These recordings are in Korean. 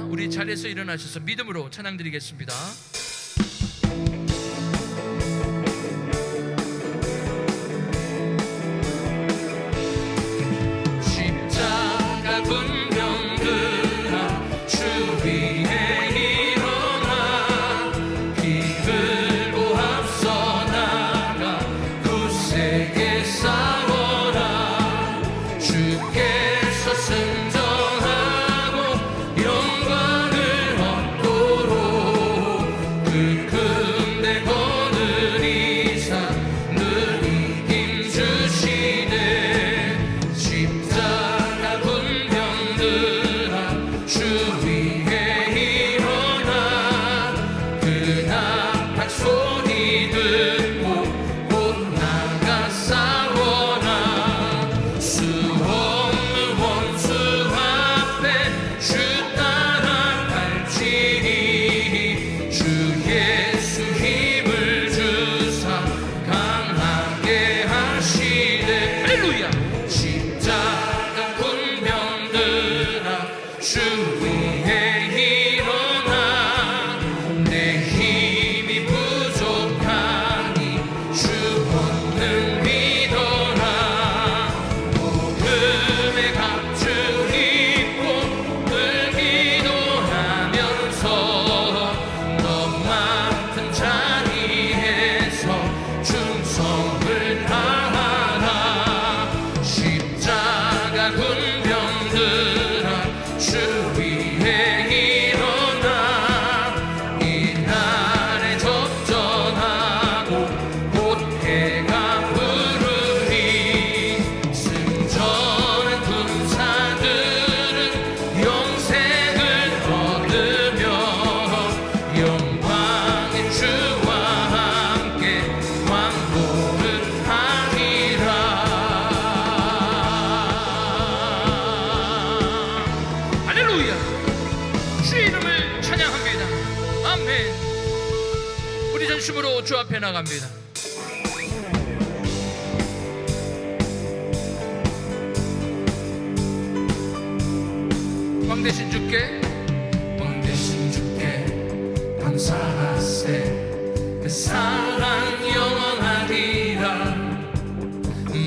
우리 자리에서 일어나셔서 믿음으로 찬양 드리겠습니다. 십자가 분명들아 주 위에 일어나 피 흘고 앞서 나가 굳세게 싸워라. 주께서 승정하고 영광을 얻도록 그 금대 거는 이상 늘 이김 주시네. 십자가 분명들아 주 위에 일어나 그 나팔 소리 듣고 곧 나가 싸워라. 수 없는 원수 앞에 주 따라갈지니 주 예수 힘을 주사 강하게 하시네. 할렐루야. 십자가 분명들아 주 위에 일어나 내 힘이 부족하니 주 본능 믿어라. 복음의 갑주 입고 늘 기도하면서 너 맡은 자리에서 충성을 다하라. 십자가 군병들아 주 위에 일어나 이날에 접전하고 곧 해가 부르리. 승전한 군사들은 영생을 얻으며 영광의 주와 함께 왕복을 하리라. 할렐루야. 주의 이름을 찬양합니다. 아멘. 우리 전심으로 주 앞에 나갑니다. 왕 대신 주께 감사하세. 그 사랑 영원하리라.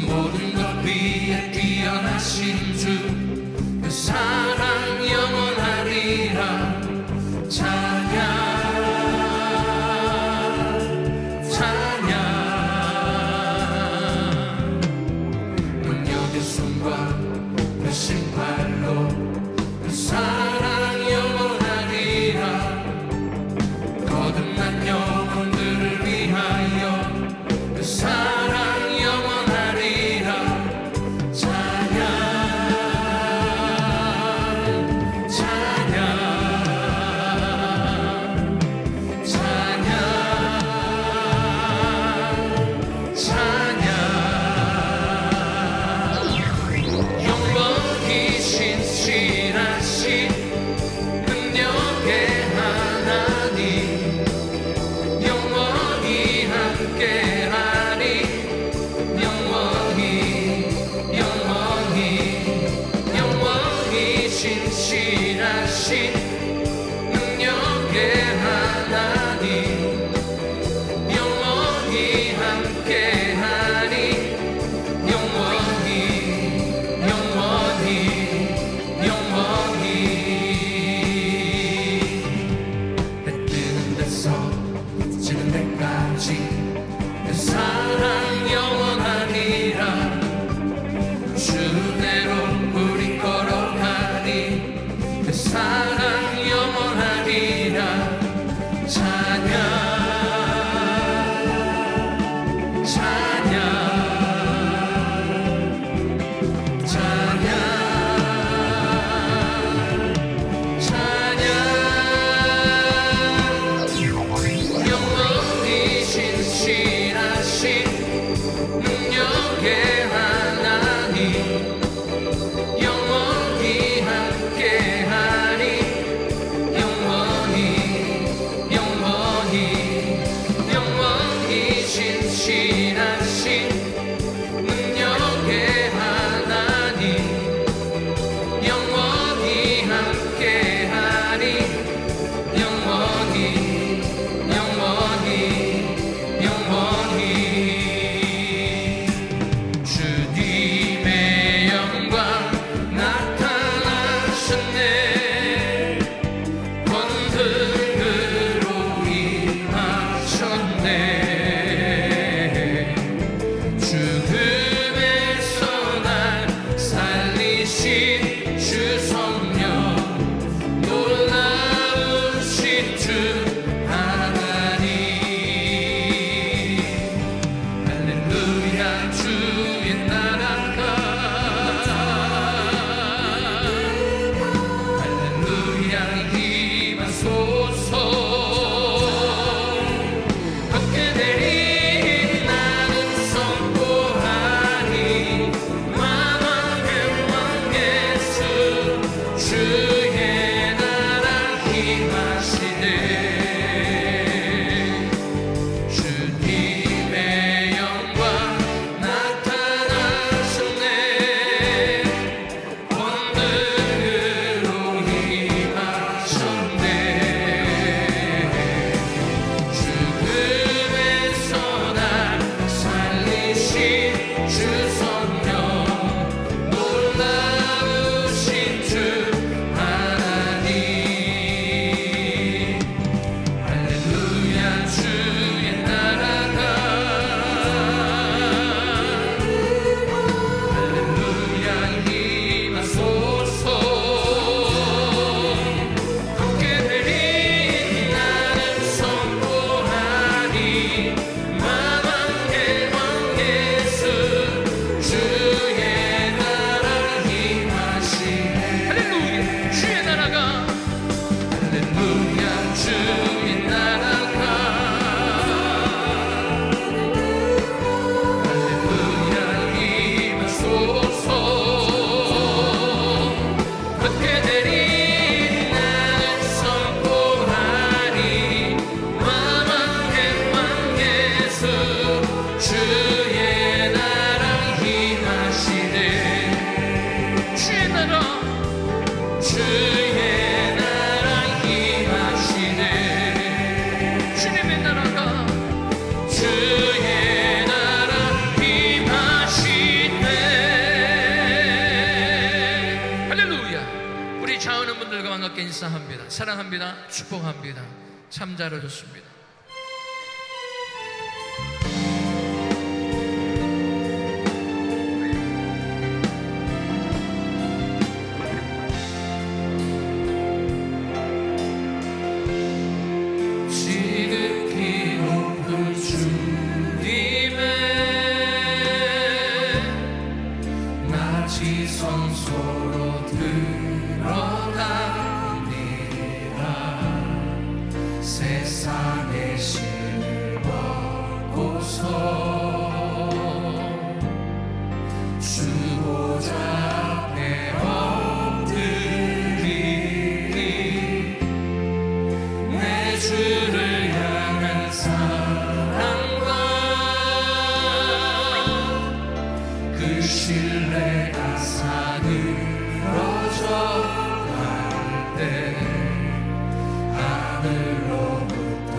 모든 것 위에 뛰어나신 주 그 사랑 영원하리라. 찬양 찬양. 능력의 손과 그 신발로 그 사랑 영원하리라. 거듭난 영혼들을 위하여 그 사랑 영원하리라. 찬양 신실하신 능력의 하나님 영원히 함께하리. 영원히 영원히 영원히. 해 뜨는 데서 지는 데까지 그 사랑 영원하리라. 주대로 우리 걸어가리. 그 사랑 영원하리라. 찬양 찬양 찬양 찬양. 영원히 신실하신 능력의 하나님 영원히 함께하리. 영원히 임하시네 주님의 영광 나타나셨네 권능으로 임하셨네 죽음에서 날 살리신 주 성령 놀라우신 주 하나님 할렐루야 주의 나라가 할렐루야 임하소서 굳게 내린 나는 선포하리 만왕의 왕 예수 주의 나라 임하시네 할렐루야 주의 나라가 할렐루야 주의 나라가 할렐루야 임하소서 굳게 내린 나는 선포하리 만왕의 왕 예수 주의 나라 임하시네 주의 나라 임하시네 주님의 나라가 주의 나라 임하시네 할렐루야 우리 좌우는 분들과 반갑게 인사합니다 사랑합니다 축복합니다 참 잘해줬습니다 지극히 높은 주님의 낮이 성소로 들어갑니다 세상의 신을 벗고서 주 보좌 앞에 엎드리리 내 주를 향한 사랑과 그 신뢰가 사그러져 갈 때 하늘로부터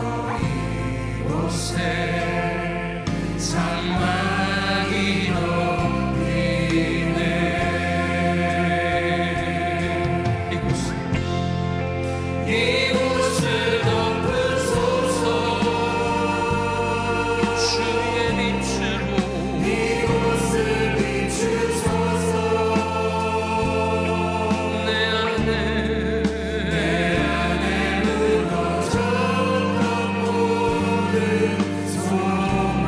이곳에 장막이 높이네 이곳을 덮으소서 주의 빛으로 이곳을 비추소서 내 안에 무너졌던 모든 소망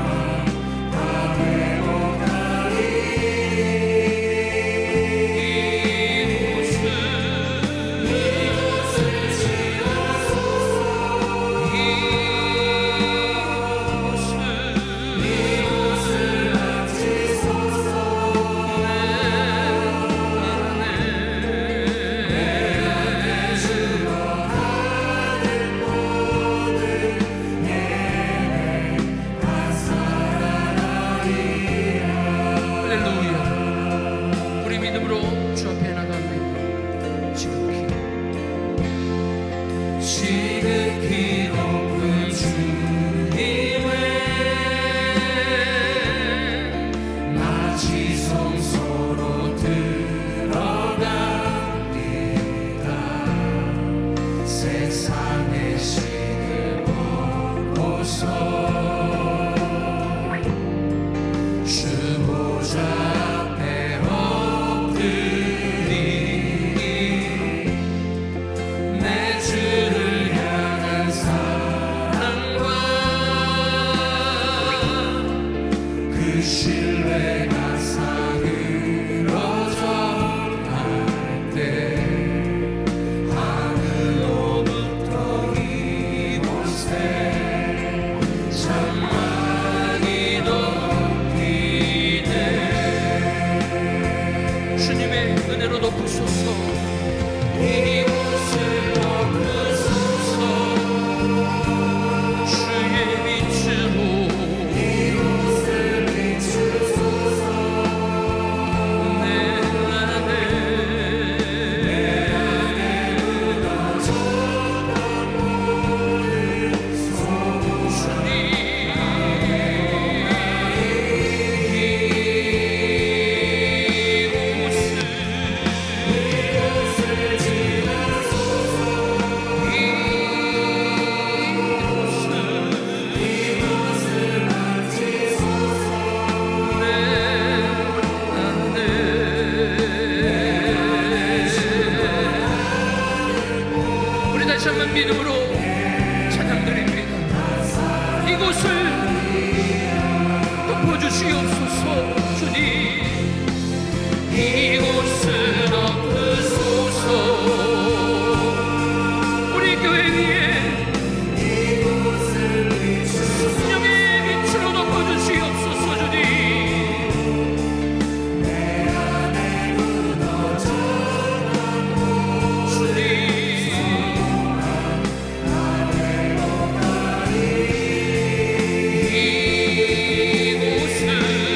다 회복하리 이곳을 지어소서 이곳을 앉히소서 내 안에 죽어가는 모든 예배 다 살아나리라 할렐루야 우리 믿음으로 주 앞에 나갑니다 지극히 높은 주님의 낮이 성소로 들어갑니다 세상의 신을 벗고서 주 보좌 앞에 엎드리리 내 주를 향한 사랑과 그 신뢰가 사그러져 갈 때 하늘로부터 다시 한번 믿음으로 찬양드립니다. 이곳을 덮어주시옵소서. 주님, 이곳을 덮으소서. 우리 교회 위에 성령의 빛으로 덮어주시옵소서. 주님, 이곳을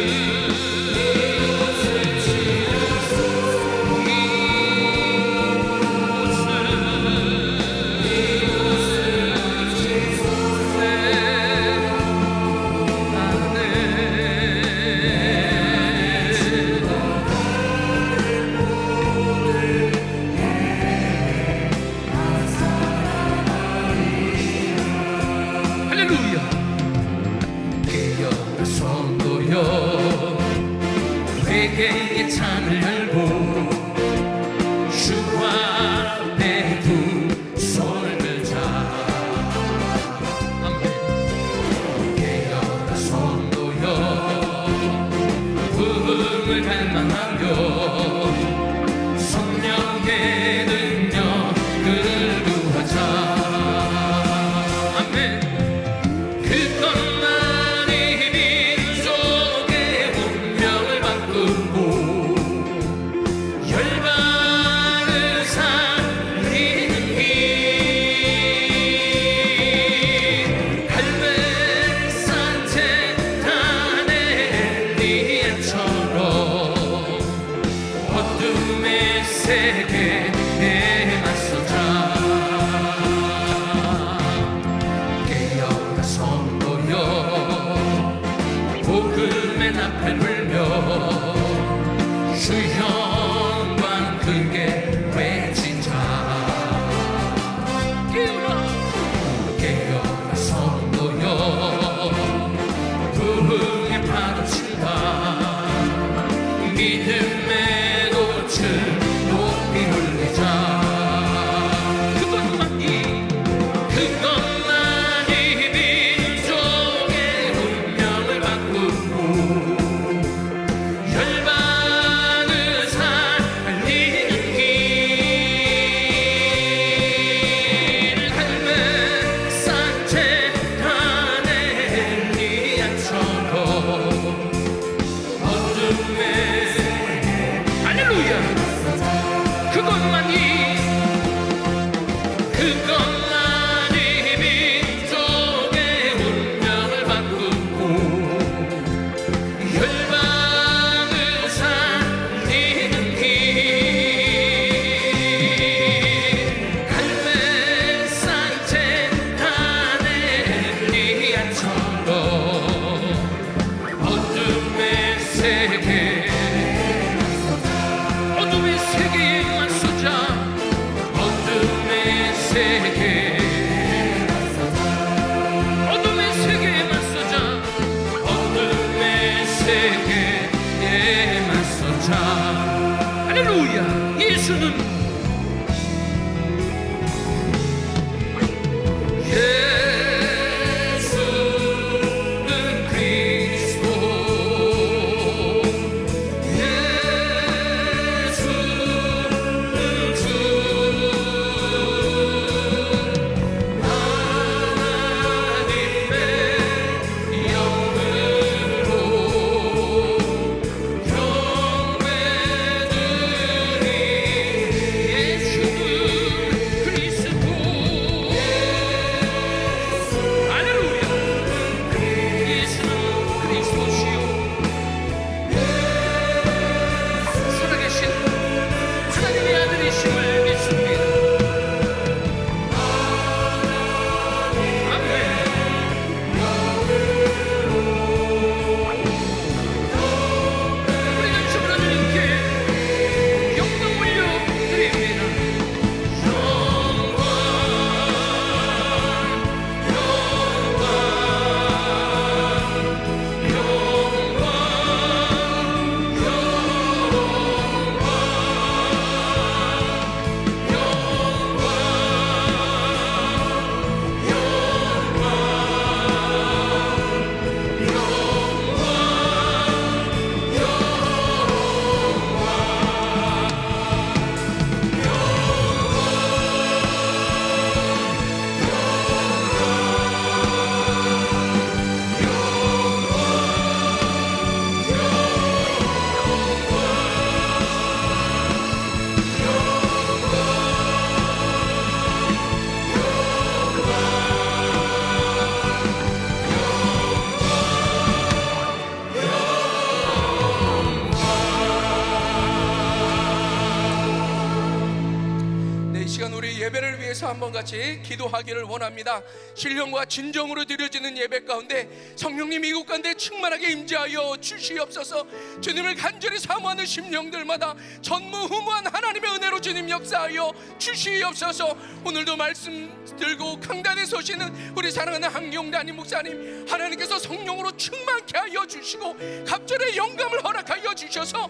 예배를 위해서 한번 같이 기도하기를 원합니다. 신령과 진정으로 드려지는 예배 가운데 성령님 이곳 가운데 충만하게 임재하여 주시옵소서. 주님을 간절히 사모하는 심령들마다 전무후무한 하나님의 은혜로 주님 역사하여 주시옵소서. 오늘도 말씀 들고 강단에 서시는 우리 사랑하는 한경단임 목사님, 하나님께서 성령으로 충만케 하여 주시고 갑절의 영감을 허락하여 주셔서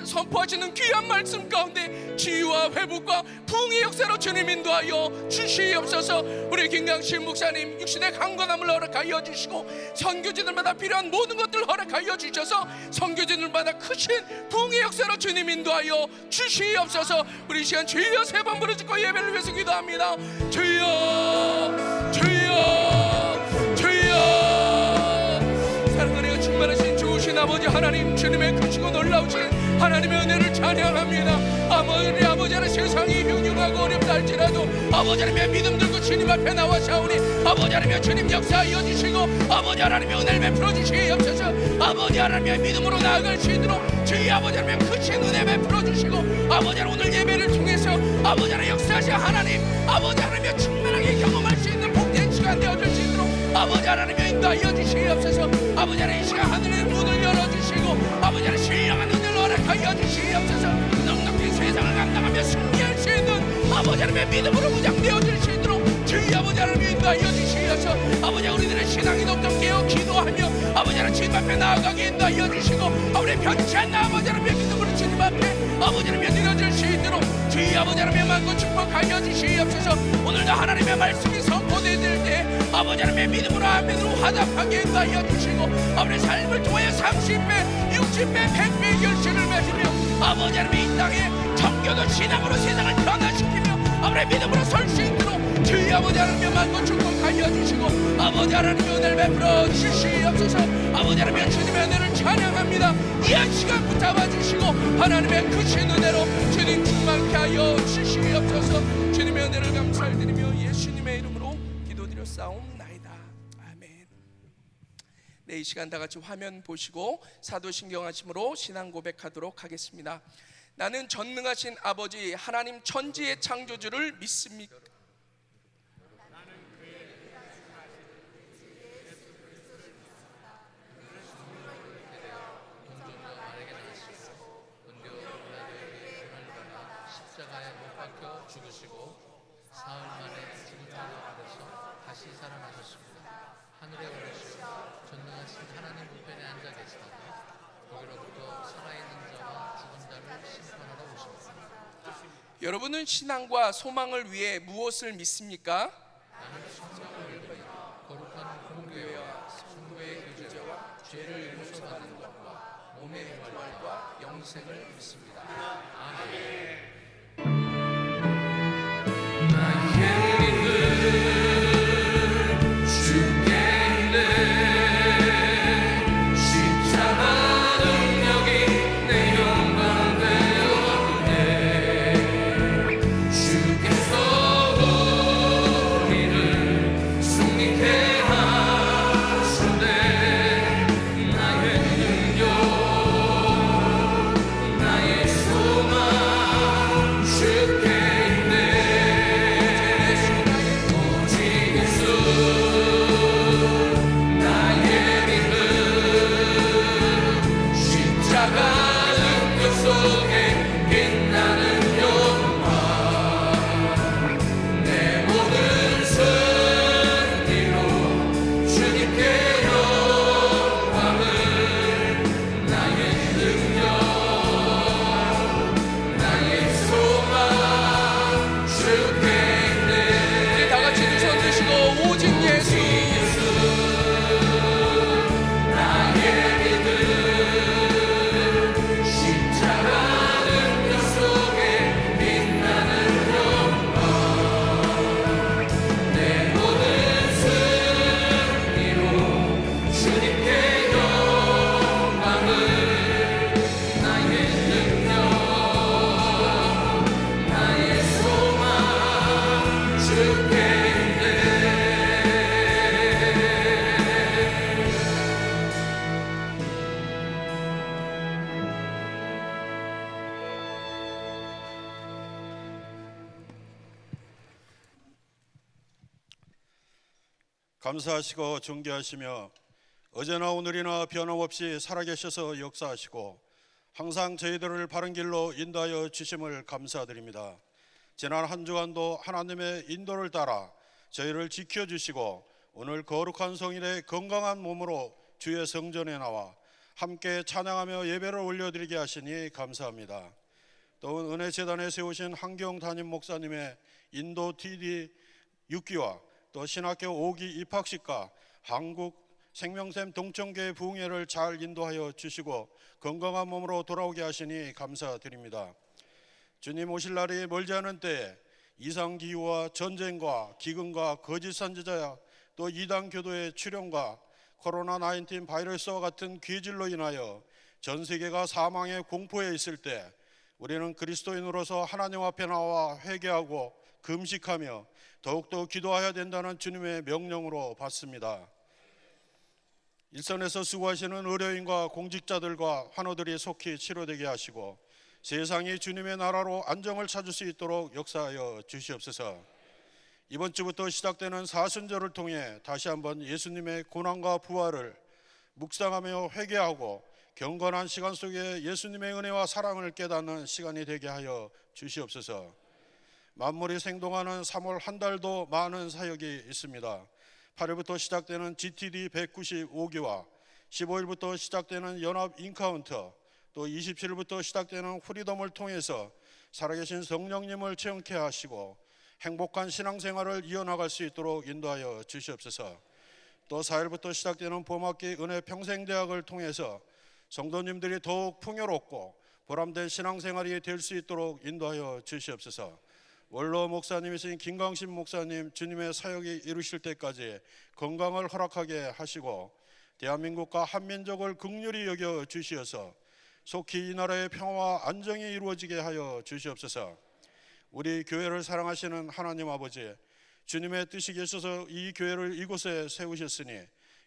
선포하시는 귀한 말씀 가운데 치유와 회복과 부흥의 역사로 주님 인도하여 주시옵소서. 우리 김강신 목사님 육신의 강건함을 허락하여 주시고 선교지들마다 필요한 모든 것들을 허락하여 주셔서 선교지들마다 크신 부흥의 역사로 주님 인도하여 주시옵소서. 우리 시간 주여 세 번 부르짖고 예배를 위해서 기도합니다. 주여 주여 주여. 사랑하는 충만하신 좋으신 아버지 하나님, 주님의 크시고 놀라우신 하나님의 은혜를 찬양합니다. 아버지 하나님, 세상이 흉흉하고 어렵다 할지라도 아버지 하나님의 믿음 들고 주님 앞에 나와사오니 아버지 하나님의 주님 역사하여 주시고 아버지 하나님의 은혜를 베풀어 주시옵소서. 아버지 하나님의 믿음으로 나아갈 수 있도록 저희 아버지 하나님의 크신 은혜 베풀어 주시고 아버지 하나님 오늘 예배를 통해서 아버지 하나님 역사하신 하나님, 아버지 하나님의 충만하게 경험할 수 있는 복된 시간 되어줄 수 있도록 아버지 하나님의 인도하여 주시옵소서. 아버지 하나님 이 시간 하늘의 문을 열어주시고 아버지 하나님 신령한 은혜를 허락하여 주시옵소서. 넉넉히 세상을 감당하며 승리할 수 있는 아버지 하나님의 믿음으로 무장되어질 수 있도록 주의 아버지 하나님 인도하여 주시옵소서. 아버지 우리들의 신앙이 높게 깨어 기도하며 아버지 하나님 주님 앞에 나아가게 인도하여 주시고 아버지 변치 않는 아버지 하나님의 믿음으로 주님 앞에 아버지 하나님의 드려질 수 있도록 주의 아버지 하나님의 만고 축복하여 주시옵소서. 오늘도 하나님의 말씀이 선포되어질 때 아버지 하나님의 믿음으로 아멘으로 화답하게 인도하여 주시고 아버지 삶을 통해 30배 60배 100배의 결실을 맺으며 아버지 하나님의 이 땅에 정교도 신앙으로 세상을 변화시키며 아버지 믿음으로 설 수 있도록 주의 아버지 하나님의 만고 축복하여 주시고 아버지 하나님의 은혜를 베풀어 주시옵소서. 아버지 하나님의 주님의 은혜를 찬양합니다. 이 시간 붙잡아 주시고 하나님의 크신 은혜로 주님 충만케 하여 주시옵소서. 주님의 은혜를 감사드리며 예수님의 이름으로 기도드렸사옵나이다. 아멘. 네, 이 시간 다 같이 화면 보시고 사도신경하심으로 신앙 고백하도록 하겠습니다. 나는 전능하신 아버지 하나님 천지의 창조주를 믿습니까? 십자가에 못 박혀 죽으시고 사흘 만에 죽은 자가 되셔 다시 살아나셨습니다. 하늘에 오르시고 전능하신 하나님 우편에 앉아 계시다가 거기로부터 살아있는 자와 죽은 자를 심판하러 오십니다. 여러분은 신앙과 소망을 위해 무엇을 믿습니까? 나는 성경을 믿으며 거룩한 공교회와 성도의 교제와 죄를 용서받는 것과 몸의 부활과 영생을 믿습니다. 아멘. 주께서 우리를 감사하시고 존귀하시며 어제나 오늘이나 변함없이 살아계셔서 역사하시고 항상 저희들을 바른 길로 인도하여 주심을 감사드립니다. 지난 한 주간도 하나님의 인도를 따라 저희를 지켜주시고 오늘 거룩한 성일에 건강한 몸으로 주의 성전에 나와 함께 찬양하며 예배를 올려드리게 하시니 감사합니다. 또 은혜재단에 세우신 한경 담임 목사님의 인도 TD 6기와 또 신학교 5기 입학식과 한국 생명샘 동청교회 부흥회를 잘 인도하여 주시고 건강한 몸으로 돌아오게 하시니 감사드립니다. 주님 오실 날이 멀지 않은 때에 이상기후와 전쟁과 기근과 거짓 선지자 또 이단 교도의 출현과 코로나19 바이러스와 같은 기질로 인하여 전 세계가 사망의 공포에 있을 때 우리는 그리스도인으로서 하나님 앞에 나와 회개하고 금식하며 더욱더 기도해야 된다는 주님의 명령으로 받습니다. 일선에서 수고하시는 의료인과 공직자들과 환우들이 속히 치료되게 하시고 세상이 주님의 나라로 안정을 찾을 수 있도록 역사하여 주시옵소서. 이번 주부터 시작되는 사순절을 통해 다시 한번 예수님의 고난과 부활을 묵상하며 회개하고 경건한 시간 속에 예수님의 은혜와 사랑을 깨닫는 시간이 되게 하여 주시옵소서. 만물이 생동하는 3월 한 달도 많은 사역이 있습니다. 8일부터 시작되는 GTD 195기와 15일부터 시작되는 연합 인카운터 또 27일부터 시작되는 프리덤을 통해서 살아계신 성령님을 체험케 하시고 행복한 신앙생활을 이어나갈 수 있도록 인도하여 주시옵소서. 또 4일부터 시작되는 봄학기 은혜 평생대학을 통해서 성도님들이 더욱 풍요롭고 보람된 신앙생활이 될 수 있도록 인도하여 주시옵소서. 원로 목사님이신 김광신 목사님 주님의 사역이 이루실 때까지 건강을 허락하게 하시고 대한민국과 한민족을 긍휼히 여겨 주시어서 속히 이 나라의 평화와 안정이 이루어지게 하여 주시옵소서. 우리 교회를 사랑하시는 하나님 아버지, 주님의 뜻이 계셔서 이 교회를 이곳에 세우셨으니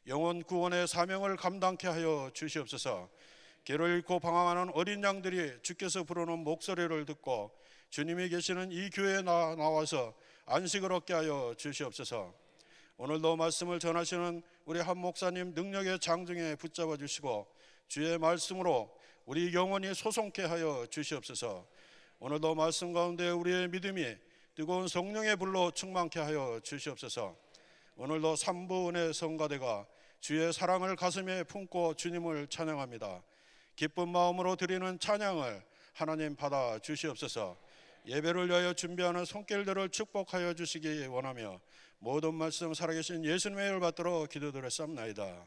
영혼 구원의 사명을 감당케 하여 주시옵소서. 길을 잃고 방황하는 어린 양들이 주께서 부르는 목소리를 듣고 주님이 계시는 이 교회에 나와서 안식을 얻게 하여 주시옵소서. 오늘도 말씀을 전하시는 우리 한 목사님 능력의 장중에 붙잡아 주시고 주의 말씀으로 우리 영혼이 소송케 하여 주시옵소서. 오늘도 말씀 가운데 우리의 믿음이 뜨거운 성령의 불로 충만케 하여 주시옵소서. 오늘도 삼부 은혜 성가대가 주의 사랑을 가슴에 품고 주님을 찬양합니다. 기쁜 마음으로 드리는 찬양을 하나님 받아 주시옵소서. 예배를 위하여 준비하는 손길들을 축복하여 주시기 원하며 모든 말씀 살아계신 예수님의 이름을 받들어 기도드렸사옵나이다.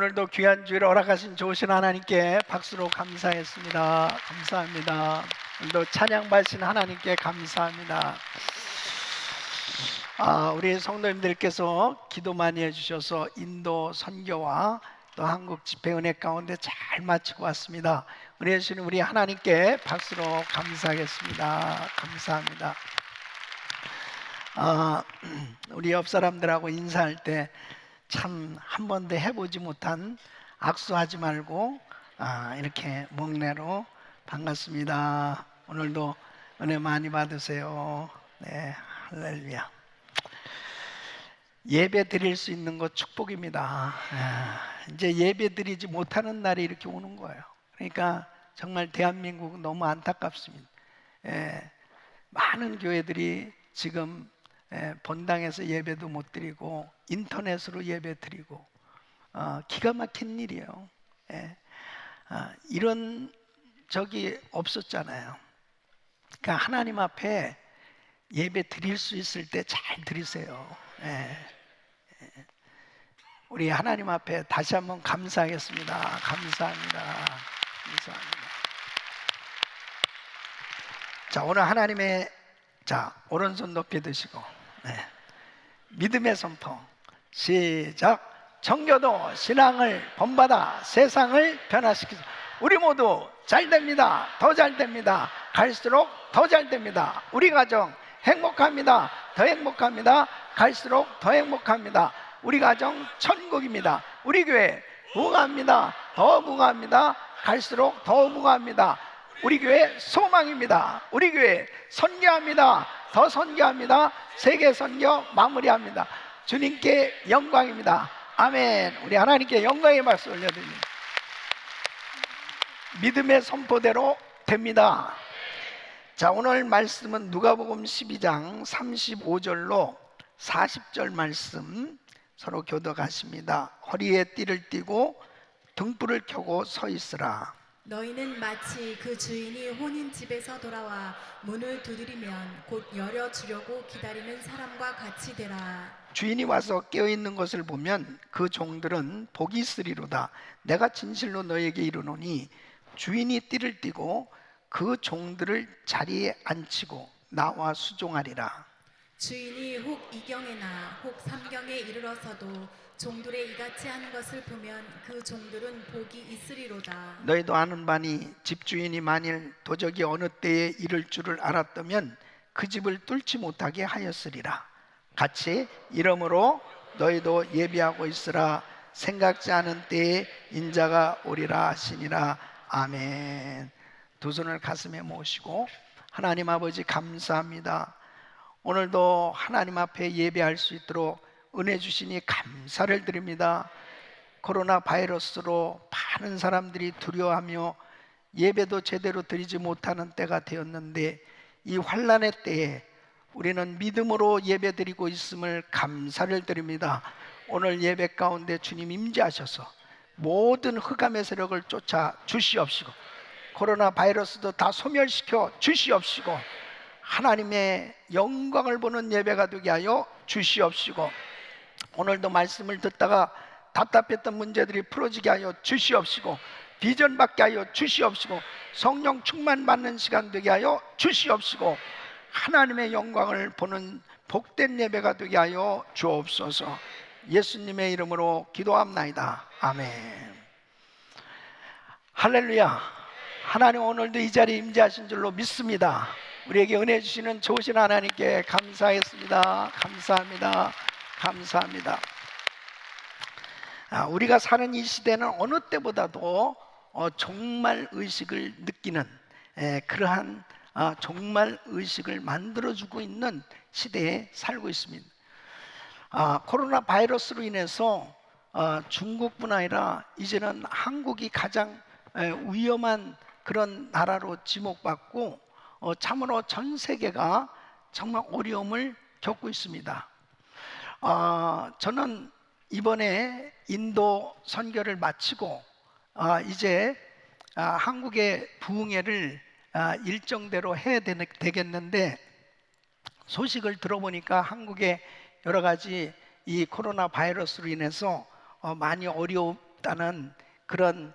오늘도 귀한 주일 허락하신 좋으신 하나님께 박수로 감사했습니다. 감사합니다. 오늘도 찬양 받으신 하나님께 감사합니다. 우리 성도님들께서 기도 많이 해주셔서 인도 선교와 또 한국 집회 은혜 가운데 잘 마치고 왔습니다. 은혜 주시는 우리 하나님께 박수로 감사하겠습니다. 감사합니다. 우리 옆 사람들하고 인사할 때 참 한 번도 해보지 못한 악수하지 말고 이렇게 목례로 반갑습니다. 오늘도 은혜 많이 받으세요. 네, 할렐루야. 예배 드릴 수 있는 것 축복입니다. 이제 예배 드리지 못하는 날이 이렇게 오는 거예요. 그러니까 정말 대한민국 너무 안타깝습니다. 많은 교회들이 지금 본당에서 예배도 못 드리고 인터넷으로 예배 드리고 기가 막힌 일이에요. 이런 적이 없었잖아요. 그러니까 하나님 앞에 예배 드릴 수 있을 때 잘 드리세요. 우리 하나님 앞에 다시 한번 감사하겠습니다. 감사합니다. 감사합니다. 자, 오늘 하나님의 오른손 높이 드시고 믿음의 선포 시작. 정교도 신앙을 본받아 세상을 변화시키자. 우리 모두 잘 됩니다. 더 잘 됩니다. 갈수록 더 잘 됩니다. 우리 가정 행복합니다. 더 행복합니다. 갈수록 더 행복합니다. 우리 가정 천국입니다. 우리 교회 무궁합니다. 더 무궁합니다. 갈수록 더 무궁합니다. 우리 교회 소망입니다. 우리 교회 선교합니다. 더 선교합니다. 세계 선교 마무리합니다. 주님께 영광입니다. 아멘. 우리 하나님께 영광의 박수 올려드립니다. 믿음의 선포대로 됩니다. 자, 오늘 말씀은 누가복음 12장 35절로 40절 말씀 서로 교독하십니다. 허리에 띠를 띠고 등불을 켜고 서 있으라. 너희는 마치 그 주인이 혼인집에서 돌아와 문을 두드리면 곧 열어주려고 기다리는 사람과 같이 되라. 주인이 와서 깨어있는 것을 보면 그 종들은 복이 있으리로다. 내가 진실로 너에게 이르노니 주인이 띠를 띠고 그 종들을 자리에 앉히고 나와 수종하리라. 주인이 혹 이경에나 혹 삼경에 이르러서도 종들의 이같이 하는 것을 보면 그 종들은 복이 있으리로다. 너희도 아는 바니 집주인이 만일 도적이 어느 때에 이를 줄을 알았다면 그 집을 뚫지 못하게 하였으리라. 같이 이러므로 너희도 예비하고 있으라. 생각지 않은 때에 인자가 오리라 하시니라. 아멘. 두 손을 가슴에 모시고 하나님 아버지 감사합니다. 오늘도 하나님 앞에 예배할 수 있도록 은혜 주시니 감사를 드립니다. 코로나 바이러스로 많은 사람들이 두려워하며 예배도 제대로 드리지 못하는 때가 되었는데 이 환난의 때에 우리는 믿음으로 예배 드리고 있음을 감사를 드립니다. 오늘 예배 가운데 주님 임재하셔서 모든 흑암의 세력을 쫓아 주시옵시고 코로나 바이러스도 다 소멸시켜 주시옵시고 하나님의 영광을 보는 예배가 되게 하여 주시옵시고 오늘도 말씀을 듣다가 답답했던 문제들이 풀어지게 하여 주시옵시고 비전 받게 하여 주시옵시고 성령 충만 받는 시간 되게 하여 주시옵시고 하나님의 영광을 보는 복된 예배가 되게 하여 주옵소서. 예수님의 이름으로 기도합나이다. 아멘. 할렐루야. 하나님 오늘도 이 자리에 임재하신 줄로 믿습니다. 우리에게 은혜 주시는 좋으신 하나님께 감사하겠습니다. 감사합니다. 감사합니다. 우리가 사는 이 시대는 어느 때보다도 종말 의식을 느끼는 그러한 종말 의식을 만들어주고 있는 시대에 살고 있습니다. 코로나 바이러스로 인해서 중국뿐 아니라 이제는 한국이 가장 위험한 그런 나라로 지목받고 참으로 전 세계가 정말 어려움을 겪고 있습니다. 저는 이번에 인도 선교를 마치고 이제 한국의 부흥회를 일정대로 해야 되겠는데 소식을 들어보니까 한국에 여러 가지 이 코로나 바이러스로 인해서 많이 없다는 그런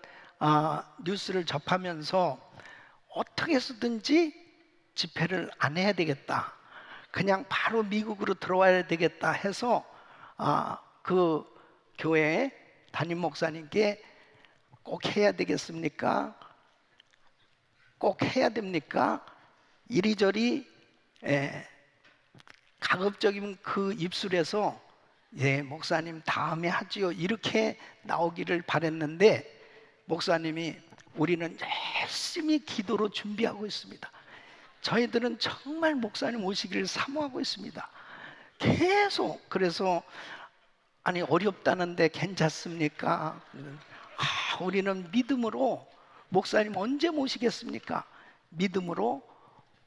뉴스를 접하면서 어떻게 해서든지 집회를 안 해야 되겠다, 그냥 바로 미국으로 들어와야 되겠다 해서 그 교회 담임 목사님께 꼭 해야 되겠습니까? 꼭 해야 됩니까? 이리저리 가급적이면 그 입술에서 예, 목사님 다음에 하지요, 이렇게 나오기를 바랬는데 목사님이 우리는 열심히 기도로 준비하고 있습니다. 저희들은 정말 목사님 오시기를 사모하고 있습니다. 계속. 그래서 아니 어렵다는데 괜찮습니까? 우리는 믿음으로, 목사님 언제 모시겠습니까? 믿음으로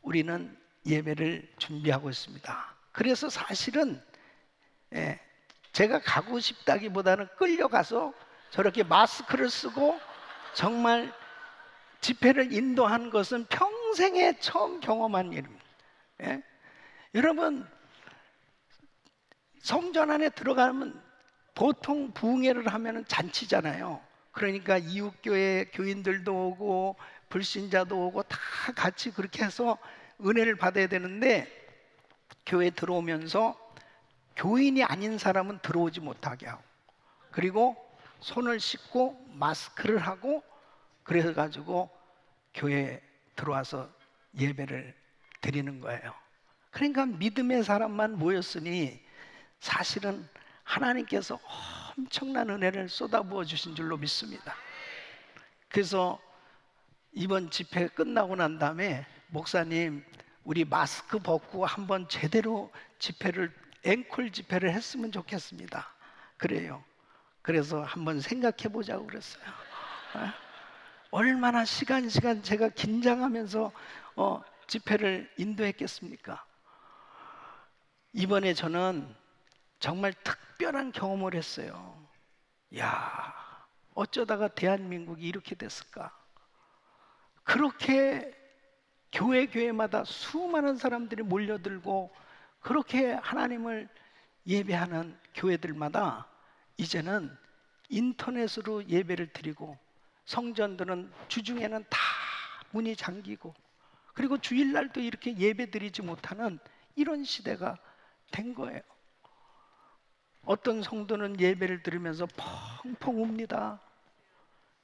우리는 예배를 준비하고 있습니다. 그래서 사실은 제가 가고 싶다기보다는 끌려가서 저렇게 마스크를 쓰고 정말 집회를 인도한 것은 평생에 처음 경험한 일입니다. 여러분, 성전 안에 들어가면 보통 부흥회를 하면 잔치잖아요. 그러니까 이웃교회 교인들도 오고 불신자도 오고 다 같이 그렇게 해서 은혜를 받아야 되는데, 교회 들어오면서 교인이 아닌 사람은 들어오지 못하게 하고, 그리고 손을 씻고 마스크를 하고, 그래가지고 교회에 들어와서 예배를 드리는 거예요. 그러니까 믿음의 사람만 모였으니 사실은 하나님께서 엄청난 은혜를 쏟아부어 주신 줄로 믿습니다. 그래서 이번 집회 끝나고 난 다음에 목사님, 우리 마스크 벗고 한번 제대로 집회를, 앵콜 집회를 했으면 좋겠습니다. 그래요. 그래서 한번 생각해 보자고 그랬어요. 얼마나 시간 제가 긴장하면서 집회를 인도했겠습니까? 이번에 저는 정말 특별한 경험을 했어요. 야, 어쩌다가 대한민국이 이렇게 됐을까? 그렇게 교회마다 수많은 사람들이 몰려들고 그렇게 하나님을 예배하는 교회들마다 이제는 인터넷으로 예배를 드리고, 성전들은 주중에는 다 문이 잠기고, 그리고 주일날도 이렇게 예배 드리지 못하는 이런 시대가 된 거예요. 어떤 성도는 예배를 들으면서 펑펑 웁니다.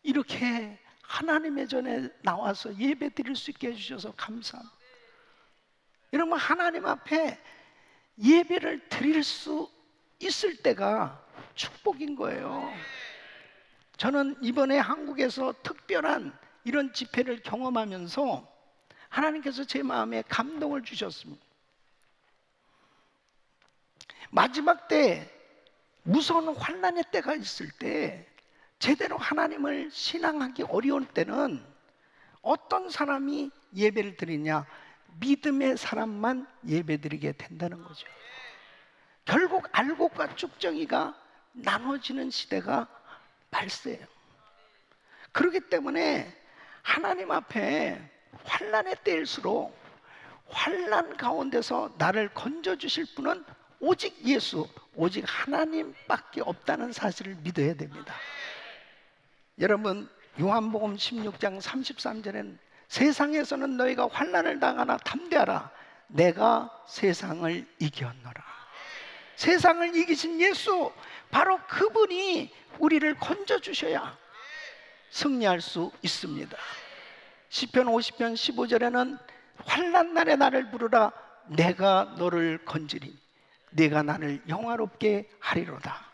이렇게 하나님의 전에 나와서 예배 드릴 수 있게 해주셔서 감사합니다. 여러분, 하나님 앞에 예배를 드릴 수 있을 때가 축복인 거예요. 저는 이번에 한국에서 특별한 이런 집회를 경험하면서 하나님께서 제 마음에 감동을 주셨습니다. 마지막 때, 무서운 환난의 때가 있을 때, 제대로 하나님을 신앙하기 어려울 때는 어떤 사람이 예배를 드리냐? 믿음의 사람만 예배드리게 된다는 거죠. 결국 알곡과 쭉정이가 나눠지는 시대가 발생해요. 그렇기 때문에 하나님 앞에 환난의 때일수록 환난 가운데서 나를 건져주실 분은 오직 예수, 오직 하나님밖에 없다는 사실을 믿어야 됩니다. 여러분, 요한복음 16장 33절에는 세상에서는 너희가 환난을 당하나 담대하라, 내가 세상을 이겼노라. 세상을 이기신 예수, 바로 그분이 우리를 건져주셔야 승리할 수 있습니다. 시편 50편 15절에는 환난 날에 나를 부르라, 내가 너를 건지리니 네가 나를 영화롭게 하리로다.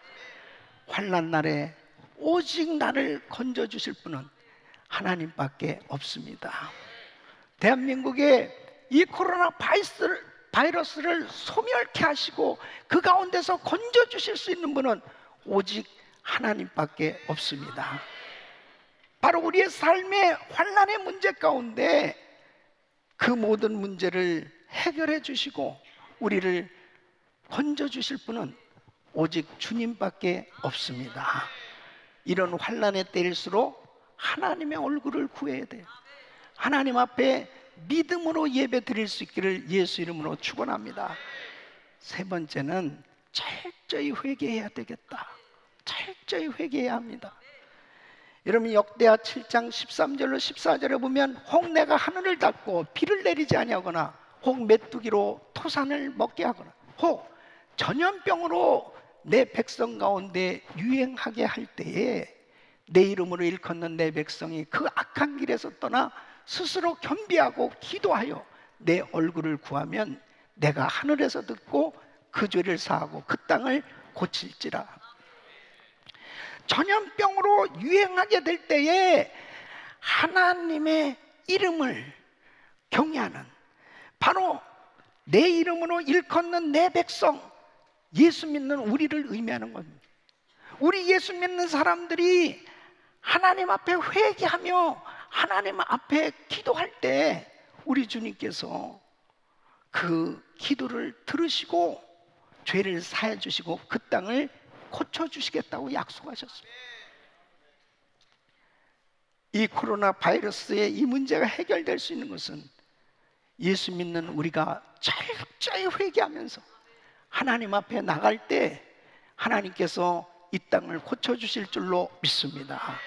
환난 날에 오직 나를 건져주실 분은 하나님밖에 없습니다. 대한민국에 이 코로나 바이러스를 소멸케 하시고 그 가운데서 건져주실 수 있는 분은 오직 하나님밖에 없습니다. 바로 우리의 삶의 환난의 문제 가운데 그 모든 문제를 해결해 주시고 우리를 건져주실 분은 오직 주님밖에 없습니다. 이런 환난의 때일수록 하나님의 얼굴을 구해야 돼요. 하나님 앞에 믿음으로 예배 드릴 수 있기를 예수 이름으로 축원합니다. 세 번째는 철저히 회개해야 되겠다. 철저히 회개해야 합니다. 여러분 역대하 7장 13절로 14절에 보면 혹 내가 하늘을 닫고 비를 내리지 아니하거나 혹 메뚜기로 토산을 먹게 하거나 혹 전염병으로 내 백성 가운데 유행하게 할 때에 내 이름으로 일컫는 내 백성이 그 악한 길에서 떠나 스스로 겸비하고 기도하여 내 얼굴을 구하면 내가 하늘에서 듣고 그 죄를 사하고 그 땅을 고칠지라. 전염병으로 유행하게 될 때에 하나님의 이름을 경외하는, 바로 내 이름으로 일컫는 내 백성, 예수 믿는 우리를 의미하는 겁니다. 우리 예수 믿는 사람들이 하나님 앞에 회개하며 하나님 앞에 기도할 때 우리 주님께서 그 기도를 들으시고 죄를 사해 주시고 그 땅을 고쳐주시겠다고 약속하셨습니다. 이 코로나 바이러스의 이 문제가 해결될 수 있는 것은 예수 믿는 우리가 철저히 회개하면서 하나님 앞에 나갈 때 하나님께서 이 땅을 고쳐주실 줄로 믿습니다.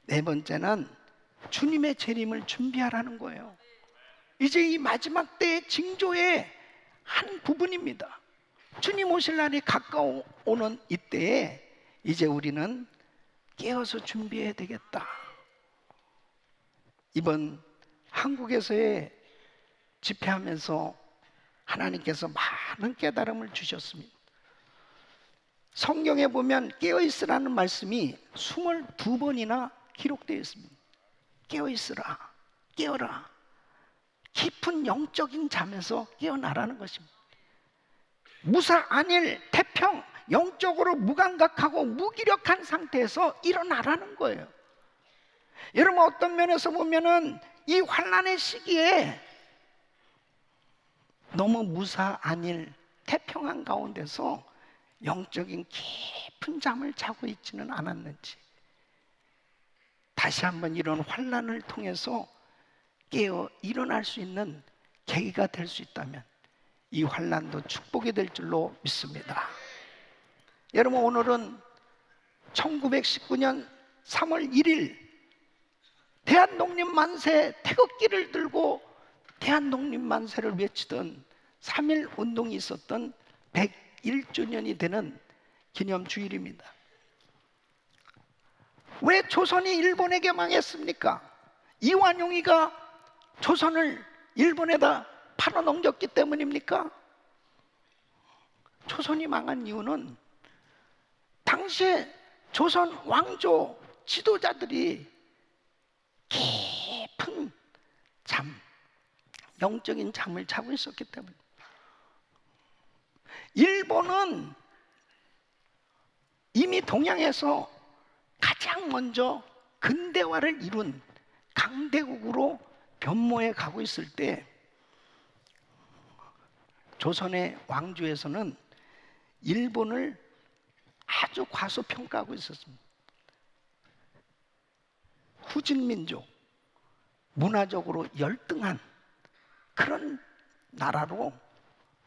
네 번째는 주님의 재림을 준비하라는 거예요. 이제 이 마지막 때의 징조의 한 부분입니다. 주님 오실 날이 가까워오는 이때에 이제 우리는 깨어서 준비해야 되겠다. 이번 한국에서의 집회하면서 하나님께서 많은 깨달음을 주셨습니다. 성경에 보면 깨어있으라는 말씀이 22번이나 기록되어 있습니다. 깨어있으라, 깨어라. 깊은 영적인 잠에서 깨어나라는 것입니다. 무사, 안일, 태평, 영적으로 무감각하고 무기력한 상태에서 일어나라는 거예요. 여러분 어떤 면에서 보면은 이 환난의 시기에 너무 무사, 안일, 태평한 가운데서 영적인 깊은 잠을 자고 있지는 않았는지, 다시 한번 이런 환난을 통해서 깨어 일어날 수 있는 계기가 될 수 있다면 이 환난도 축복이 될 줄로 믿습니다. 여러분 오늘은 1919년 3월 1일 대한독립만세 태극기를 들고 대한독립만세를 외치던 3.1 운동이 있었던 101주년이 되는 기념주일입니다. 왜 조선이 일본에게 망했습니까? 이완용이가 조선을 일본에다 팔아넘겼기 때문입니까? 조선이 망한 이유는 당시에 조선 왕조 지도자들이 깊은 잠, 영적인 잠을 자고 있었기 때문입니다. 일본은 이미 동양에서 가장 먼저 근대화를 이룬 강대국으로 변모해 가고 있을 때 조선의 왕조에서는 일본을 아주 과소평가하고 있었습니다. 후진민족, 문화적으로 열등한 그런 나라로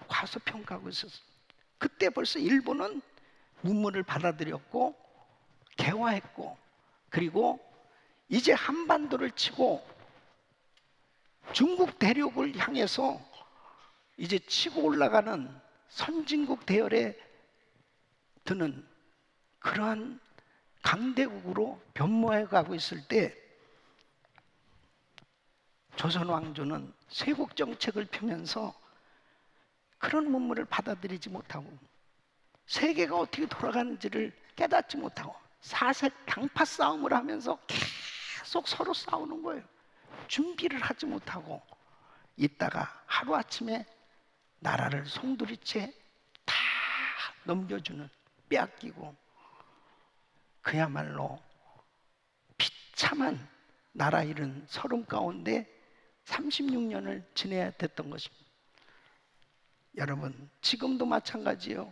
과소평가하고 있었습니다. 그때 벌써 일본은 문물을 받아들였고 개화했고, 그리고 이제 한반도를 치고 중국 대륙을 향해서 이제 치고 올라가는 선진국 대열에 드는 그러한 강대국으로 변모해 가고 있을 때 조선 왕조는 쇄국 정책을 펴면서 그런 문물을 받아들이지 못하고 세계가 어떻게 돌아가는지를 깨닫지 못하고 사색 당파 싸움을 하면서 계속 서로 싸우는 거예요. 준비를 하지 못하고 있다가 하루아침에 나라를 송두리째 다 넘겨주는, 빼앗기고 그야말로 비참한 나라 잃은 서름 가운데 36년을 지내야 됐던 것입니다. 여러분 지금도 마찬가지예요.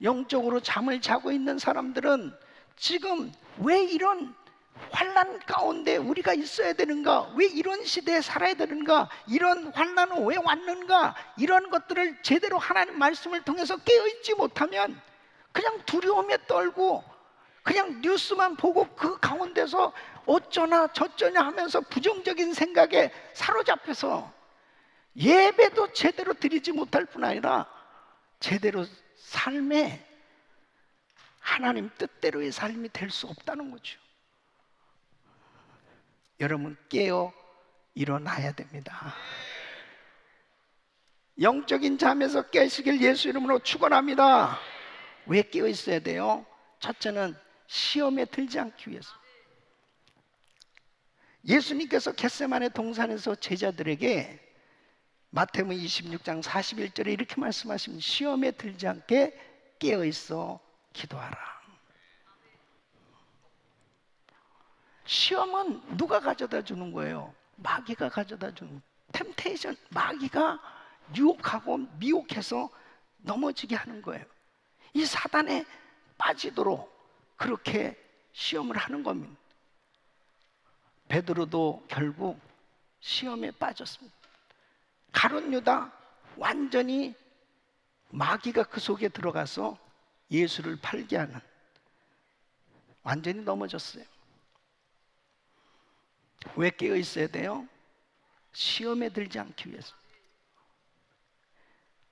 영적으로 잠을 자고 있는 사람들은 지금 왜 이런 환난 가운데 우리가 있어야 되는가? 왜 이런 시대에 살아야 되는가? 이런 환난은 왜 왔는가? 이런 것들을 제대로 하나님 말씀을 통해서 깨어있지 못하면 그냥 두려움에 떨고 그냥 뉴스만 보고 그 가운데서 어쩌나 저쩌냐 하면서 부정적인 생각에 사로잡혀서 예배도 제대로 드리지 못할 뿐 아니라 제대로 삶에 하나님 뜻대로의 삶이 될 수 없다는 거죠. 여러분, 깨어 일어나야 됩니다. 영적인 잠에서 깨시길 예수 이름으로 축원합니다. 왜 깨어 있어야 돼요? 첫째는 시험에 들지 않기 위해서. 예수님께서 겟세마네 동산에서 제자들에게 마태복음 26장 41절에 이렇게 말씀하십니다. 시험에 들지 않게 깨어 있어 기도하라. 시험은 누가 가져다 주는 거예요? 마귀가 가져다 주는 거예요. 템테이션, 마귀가 유혹하고 미혹해서 넘어지게 하는 거예요. 이 사단에 빠지도록 그렇게 시험을 하는 겁니다. 베드로도 결국 시험에 빠졌습니다. 가룟 유다 완전히 마귀가 그 속에 들어가서 예수를 팔게 하는, 완전히 넘어졌어요. 왜 깨어 있어야 돼요? 시험에 들지 않기 위해서.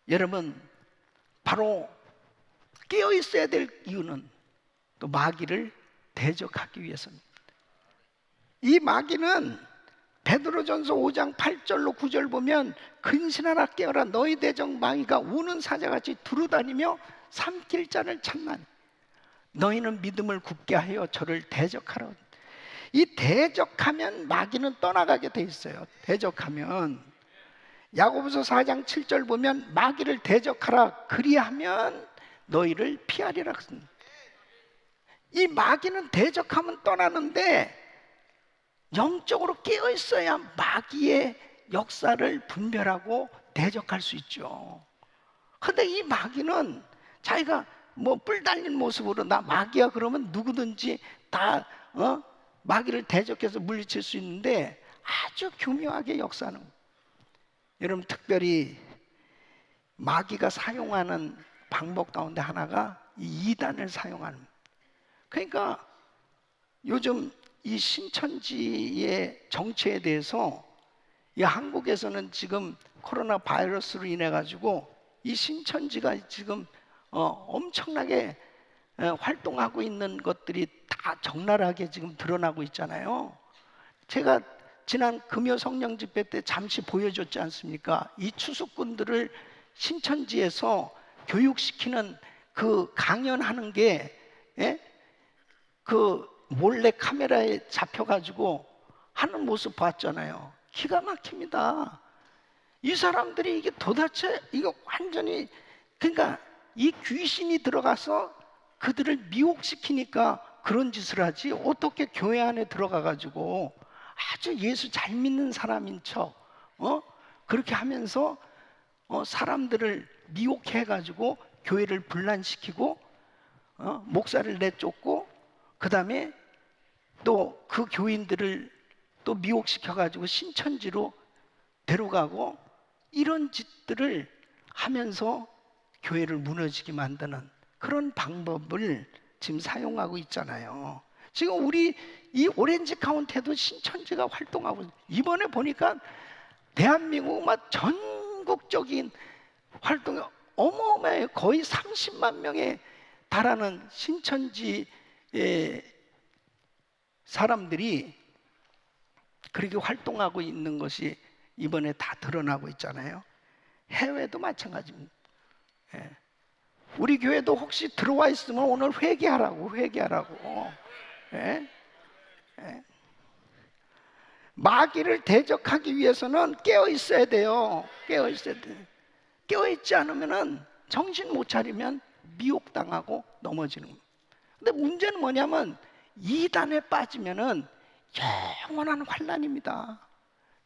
여러분, 바로 깨어 있어야 될 이유는 또 마귀를 대적하기 위해서입니다. 이 마귀는 베드로전서 5장 8절로 9절 보면 근신하라 깨어라 너희 대적 마귀가 우는 사자같이 두루다니며 삼킬 자를 찾나니 너희는 믿음을 굳게 하여 저를 대적하라. 이 대적하면 마귀는 떠나가게 돼 있어요. 대적하면 야고보서 4장 7절 보면 마귀를 대적하라 그리하면 너희를 피하리라. 이 마귀는 대적하면 떠나는데 영적으로 깨어 있어야 마귀의 역사를 분별하고 대적할 수 있죠. 근데 이 마귀는 자기가 뭐 뿔 달린 모습으로 나 마귀야 그러면 누구든지 다 마귀를 대적해서 물리칠 수 있는데 아주 교묘하게 역사하는 거예요. 여러분, 특별히 마귀가 사용하는 방법 가운데 하나가 이 이단을 사용하는 거예요. 그러니까 요즘 이 신천지의 정체에 대해서 이 한국에서는 지금 코로나 바이러스로 인해 가지고 이 신천지가 지금 엄청나게 활동하고 있는 것들이 다 적나라하게 지금 드러나고 있잖아요. 제가 지난 금요 성령 집회 때 잠시 보여줬지 않습니까? 이 추수꾼들을 신천지에서 교육시키는 그 강연하는 게 그 몰래 카메라에 잡혀가지고 하는 모습 봤잖아요. 기가 막힙니다. 이 사람들이 이게 도대체 이거 완전히 그러니까 이 귀신이 들어가서 그들을 미혹시키니까 그런 짓을 하지 어떻게 교회 안에 들어가가지고 아주 예수 잘 믿는 사람인 척 그렇게 하면서 사람들을 미혹해가지고 교회를 분란시키고 목사를 내쫓고 그 다음에 또 그 교인들을 또 미혹시켜가지고 신천지로 데려가고 이런 짓들을 하면서 교회를 무너지게 만드는 그런 방법을 지금 사용하고 있잖아요. 지금 우리 이 오렌지 카운티에도 신천지가 활동하고 이번에 보니까 대한민국 막 전국적인 활동이 어마어마해요. 거의 30만 명에 달하는 신천지 사람들이 그렇게 활동하고 있는 것이 이번에 다 드러나고 있잖아요. 해외도 마찬가지입니다. 우리 교회도 혹시 들어와 있으면 오늘 회개하라고. 마귀를 대적하기 위해서는 깨어 있어야 돼요. 깨어 있지 않으면 정신 못 차리면 미혹당하고 넘어지는 겁니다. 근데 문제는 뭐냐면 이단에 빠지면은 영원한 환난입니다.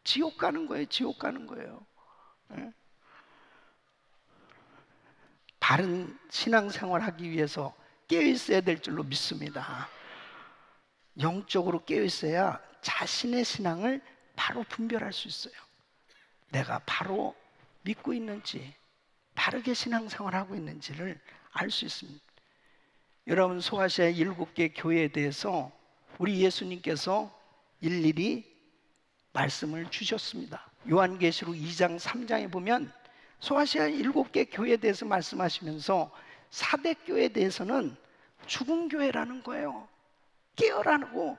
지옥 가는 거예요. 바른 신앙생활 하기 위해서 깨어 있어야 될 줄로 믿습니다. 영적으로 깨어 있어야 자신의 신앙을 바로 분별할 수 있어요. 내가 바로 믿고 있는지 바르게 신앙생활하고 있는지를 알 수 있습니다. 여러분, 소아시아 7개 교회에 대해서 우리 예수님께서 일일이 말씀을 주셨습니다. 요한계시록 2장 3장에 보면 소아시아 7개 교회에 대해서 말씀하시면서 사대교회에 대해서는 죽은 교회라는 거예요. 깨어라고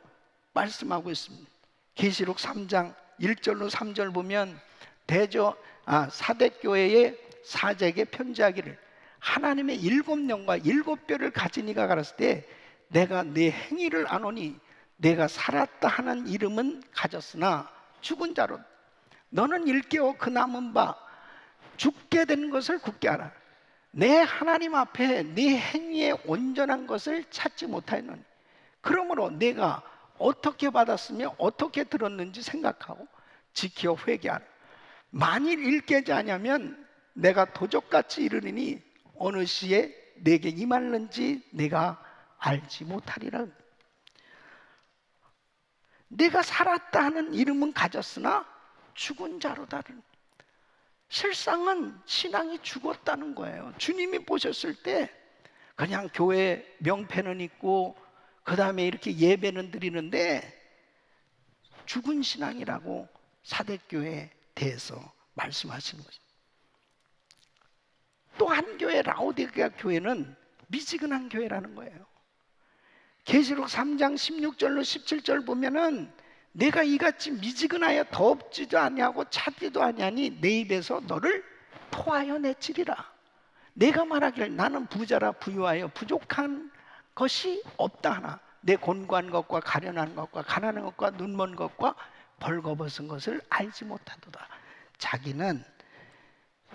말씀하고 있습니다. 계시록 3장 1절로 3절 보면 사대교회의 사제에게 편지하기를 하나님의 7영과 7뼈를 가진 이가 가랐을 때 내가 네 행위를 아노니 내가 살았다 하는 이름은 가졌으나 죽은 자로 너는 일깨워 그 남은 바 죽게 된 것을 굳게 알아. 내 하나님 앞에 네 행위의 온전한 것을 찾지 못하였노니 그러므로 내가 어떻게 받았으며 어떻게 들었는지 생각하고 지켜 회개하라. 만일 일깨지 아니하면 내가 도적같이 이르리니 어느 시에 내게 임할는지 내가 알지 못하리라. 내가 살았다 하는 이름은 가졌으나 죽은 자로다는, 실상은 신앙이 죽었다는 거예요. 주님이 보셨을 때 그냥 교회 명패는 있고 그 다음에 이렇게 예배는 드리는데 죽은 신앙이라고 사대교회에 대해서 말씀하시는 거죠. 또 한 교회, 라오디게아 교회는 미지근한 교회라는 거예요. 계시록 3장 16절로 17절 보면은 내가 이같이 미지근하여 덥지도 아니하고 차지도 아니하니 내 입에서 너를 토하여 내치리라. 내가 말하기를 나는 부자라 부유하여 부족한 것이 없다 하나 내 곤고한 것과 가련한 것과 가난한 것과 눈먼 것과 벌거벗은 것을 알지 못하도다. 자기는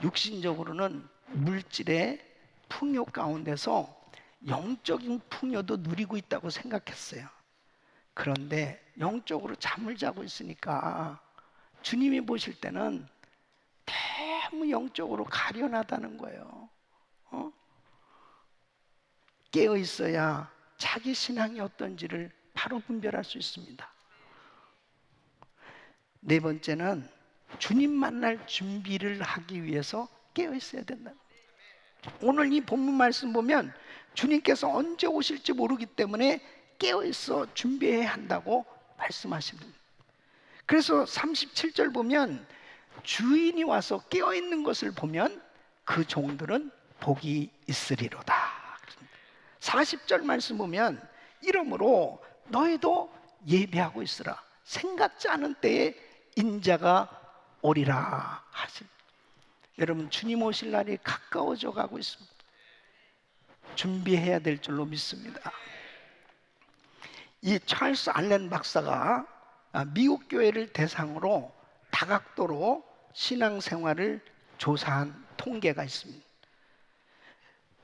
육신적으로는 물질의 풍요 가운데서 영적인 풍요도 누리고 있다고 생각했어요. 그런데 영적으로 잠을 자고 있으니까 주님이 보실 때는 너무 영적으로 가련하다는 거예요. 깨어 있어야 자기 신앙이 어떤지를 바로 분별할 수 있습니다. 네 번째는 주님 만날 준비를 하기 위해서 깨어 있어야 된다. 오늘 이 본문 말씀 보면 주님께서 언제 오실지 모르기 때문에 깨어 있어 준비해야 한다고 말씀하십니다. 그래서 37절 보면 주인이 와서 깨어 있는 것을 보면 그 종들은 복이 있으리로다. 40절 말씀 보면 이러므로 너희도 예배하고 있으라. 생각지 않은 때에 인자가 오리라 하신. 여러분, 주님 오실 날이 가까워져 가고 있습니다. 준비해야 될 줄로 믿습니다. 이 찰스 알렌 박사가 미국 교회를 대상으로 다각도로 신앙생활을 조사한 통계가 있습니다.